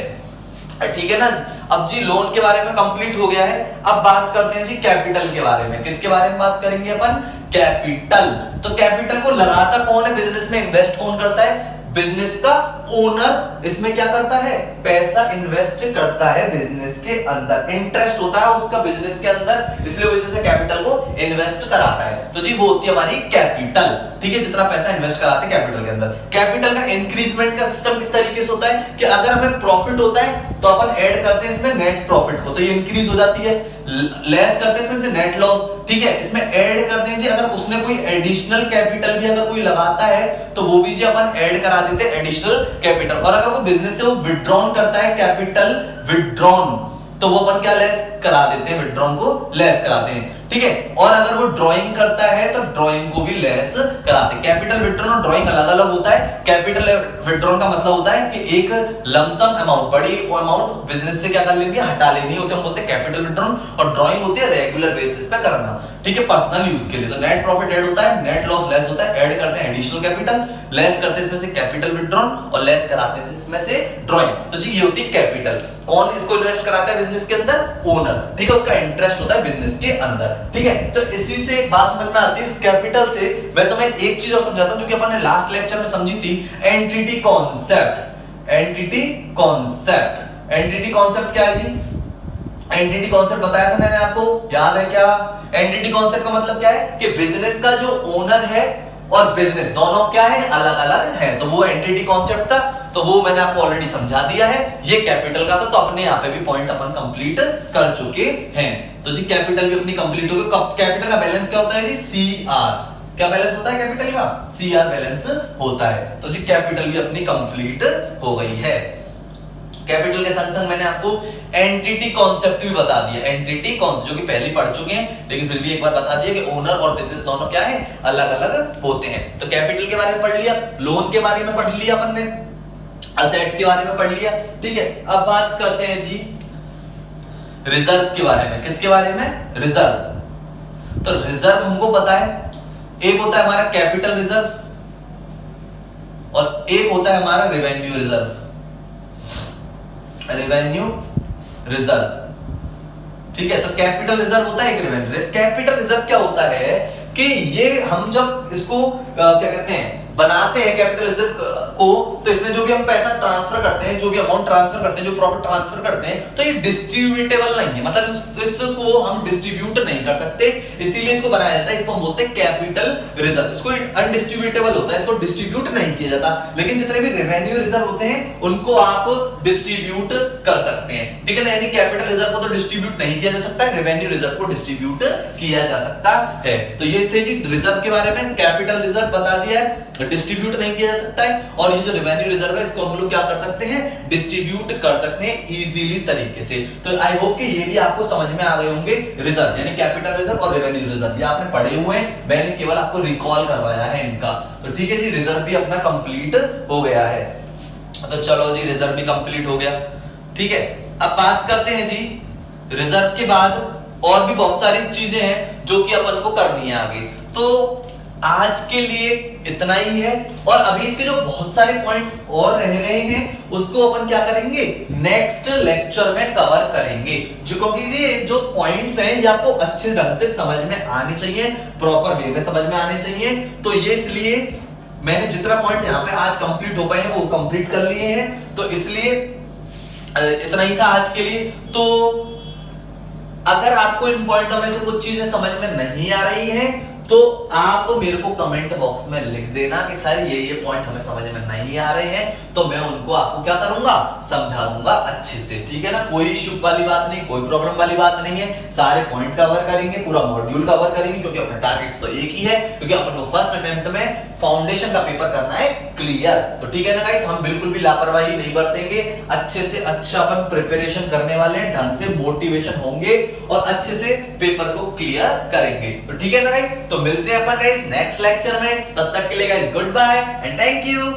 ठीक है ना। अब जी लोन के बारे में कंप्लीट हो गया है, अब बात करते हैं जी कैपिटल के बारे में। किसके बारे में बात करेंगे अपन, कैपिटल। तो कैपिटल को लगाता कौन है बिजनेस में, इन्वेस्ट कौन करता है, बिजनेस का ओनर इसमें क्या करता है, पैसा इन्वेस्ट करता है बिजनेस के अंदर, इंटरेस्ट होता है उसका बिजनेस के अंदर, इसलिए बिजनेस में कैपिटल को इन्वेस्ट कराता है। तो जी वो होती है हमारी कैपिटल, ठीक है, जितना पैसा इन्वेस्ट कराते हैं कैपिटल के अंदर। कैपिटल का इंक्रीजमेंट का सिस्टम किस तरीके से होता है कि अगर हमें प्रॉफिट होता है तो अपन ऐड करते हैं इसमें नेट प्रॉफिट को, तो ये इंक्रीज हो जाती है, लेस करते हैं इसमें नेट लॉस, ठीक है, इसमें ऐड करते हैं जी अगर उसने कोई एडिशनल कैपिटल भी अगर कोई लगाता है तो वो भी जी अपन ऐड करा देते हैं एडिशनल कैपिटल। और अगर वो बिजनेस से वो विथड्रॉन करता है कैपिटल विथड्रॉन, तो वो अपन क्या लेस करा देते हैं, विथड्रॉन को लेस कराते हैं, ठीक है। और अगर वो ड्राइंग करता है तो ड्राइंग को भी लेस कराते हैं। कैपिटल विथड्रॉन और ड्राइंग अलग अलग होता है। कैपिटल विथड्रॉन का मतलब होता है कि एक लमसम अमाउंट, बड़ी अमाउंट बिजनेस से क्या कर लेनी है, हटा लेनी है, उसे हम बोलते हैं कैपिटल विथड्रॉन। और ड्राइंग होती है रेगुलर बेसिस पे करना, ठीक है, पर्सनल यूज के लिए। तो नेट प्रॉफिट ऐड होता है, नेट लॉस लेस होता है, ऐड करते हैं एडिशनल कैपिटल, लेस करते हैं इसमें से कैपिटल विथड्रॉन और लेस कराते हैं इसमें से ड्राइंग। तो जी ये होती है कैपिटल। कौन इसको इन्वेस्ट कराता है बिजनेस के अंदर, ओनर, ठीक है, उसका इंटरेस्ट होता है बिजनेस के अंदर, ठीक है। तो इसी से एक बात समझ में आती है, इस कैपिटल से मैं तुम्हें एक चीज और समझाता हूं जो कि अपन ने लास्ट लेक्चर में समझी थी, entity concept. Entity concept, entity concept क्या है जी, एंटिटी कॉन्सेप्ट बताया था मैंने आपको, याद है क्या। एंटिटी कॉन्सेप्ट का मतलब क्या है कि बिजनेस का जो ओनर है और बिजनेस दोनों क्या है, अलग अलग है, तो वो एंटिटी कॉन्सेप्ट था, तो वो मैंने आपको ऑलरेडी समझा दिया है। ये कैपिटल का था, तो अपने यहाँ पे भी पॉइंट अपन कंप्लीट कर चुके हैं। तो जी कैपिटल भी अपनी कंप्लीट हो गई। कैपिटल का बैलेंस क्या होता है जी, CR। क्या बैलेंस होता है कैपिटल का, CR बैलेंस होता है। तो जी कैपिटल भी अपनी कंप्लीट हो गई है। कैपिटल के संग संग मैंने आपको एंटिटी कॉन्सेप्ट भी बता दिया, एंटिटी कॉन्सेप्ट जो कि पहले पढ़ चुके हैं, लेकिन फिर भी एक बार बता दिया कि ओनर और बिजनेस दोनों क्या है, अलग अलग होते हैं। तो कैपिटल के बारे में पढ़ लिया, लोन के बारे में पढ़ लिया अपन ने, असेट्स के बारे में पढ़ लिया, ठीक है। अब बात करते हैं जी रिजर्व के बारे में। किसके बारे में, रिजर्व। तो रिजर्व हमको पता है, एक होता है हमारा कैपिटल रिजर्व और एक होता है हमारा रेवेन्यू रिजर्व। रेवेन्यू रिजर्व, ठीक है। तो कैपिटल रिजर्व होता है एक रेवेन्यू। कैपिटल रिजर्व क्या होता है कि ये हम जब इसको क्या कहते हैं, बनाते हैं कैपिटल रिजर्व को, तो इसमें जो भी हम पैसा ट्रांसफर करते हैं, जो भी अमाउंट ट्रांसफर करते हैं, जो प्रॉफिट ट्रांसफर करते हैं, तो ये डिस्ट्रीब्यूटेबल नहीं है, मतलब इसको हम डिस्ट्रीब्यूट नहीं कर सकते, इसीलिए इसको बनाया जाता है। इसको हम बोलते हैं कैपिटल रिजर्व। इसको अनडिस्ट्रीब्यूटेबल होता है, इसको डिस्ट्रीब्यूट नहीं किया जाता। लेकिन जितने भी रेवेन्यू रिजर्व होते हैं उनको आप डिस्ट्रीब्यूट कर सकते हैं, ठीक है ना। यानी कैपिटल रिजर्व को तो डिस्ट्रीब्यूट नहीं किया जा सकता है, रेवेन्यू रिजर्व को डिस्ट्रीब्यूट किया जा सकता है। तो ये थे जी रिजर्व के बारे में। कैपिटल रिजर्व बता दिया है, डिस्ट्रीब्यूट नहीं किया जा सकता है, और ये जो रेवेन्यू रिजर्व है इसको हम लोग क्या कर सकते हैं, डिस्ट्रीब्यूट कर सकते हैं इजीली तरीके से। तो आई होप कि ये भी आपको समझ में आ गए होंगे, रिजर्व यानी कैपिटल रिजर्व और रेवेन्यू रिजर्व, ये आपने पढ़े हुए हैं, मैंने केवल आपको रिकॉल करवाया है इनका। तो ठीक है जी, रिजर्व भी अपना कंप्लीट हो गया है। तो चलो जी रिजर्व भी कंप्लीट हो गया, ठीक है। अब बात करते हैं जी रिजर्व के बाद और भी बहुत सारी चीजें हैं जो कि अपन को करनी है आगे। तो आज के लिए इतना ही है, और अभी इसके जो बहुत सारे पॉइंट्स और रह गए हैं उसको अपन क्या करेंगे, नेक्स्ट लेक्चर में कवर करेंगे। जो क्योंकि ये जो पॉइंट्स हैं ये आपको अच्छे ढंग से समझ में आने चाहिए, प्रॉपर वे में समझ में आने चाहिए। तो ये इसलिए मैंने जितना पॉइंट यहाँ पे आज कंप्लीट हो पाए हैं वो कंप्लीट कर लिए हैं, तो इसलिए इतना ही था आज के लिए। तो अगर आपको इन पॉइंटों में से कुछ चीजें समझ में नहीं आ रही हैं तो आप मेरे को कमेंट बॉक्स में लिख देना कि सर ये पॉइंट हमें समझ में नहीं आ रहे हैं, तो मैं उनको आपको क्या करूंगा, समझा दूंगा अच्छे से, ठीक है ना। कोई इश्यू वाली बात नहीं, कोई प्रॉब्लम वाली बात नहीं है, सारे पॉइंट कवर करेंगे, पूरा मॉड्यूल कवर करेंगे, क्योंकि अपना टारगेट तो एक ही है, क्योंकि अपन को फर्स्ट अटेम्प्ट में फाउंडेशन का पेपर करना है क्लियर। तो ठीक है ना गाइस, हम बिल्कुल भी लापरवाही नहीं बरतेंगे, अच्छे से अच्छा अपन प्रिपरेशन करने वाले हैं, ढंग से मोटिवेशन होंगे और अच्छे से पेपर को क्लियर करेंगे। तो ठीक है ना गाइस, तो मिलते हैं अपन गाइस नेक्स्ट लेक्चर में, तब तक के लिए guys goodbye and thank you.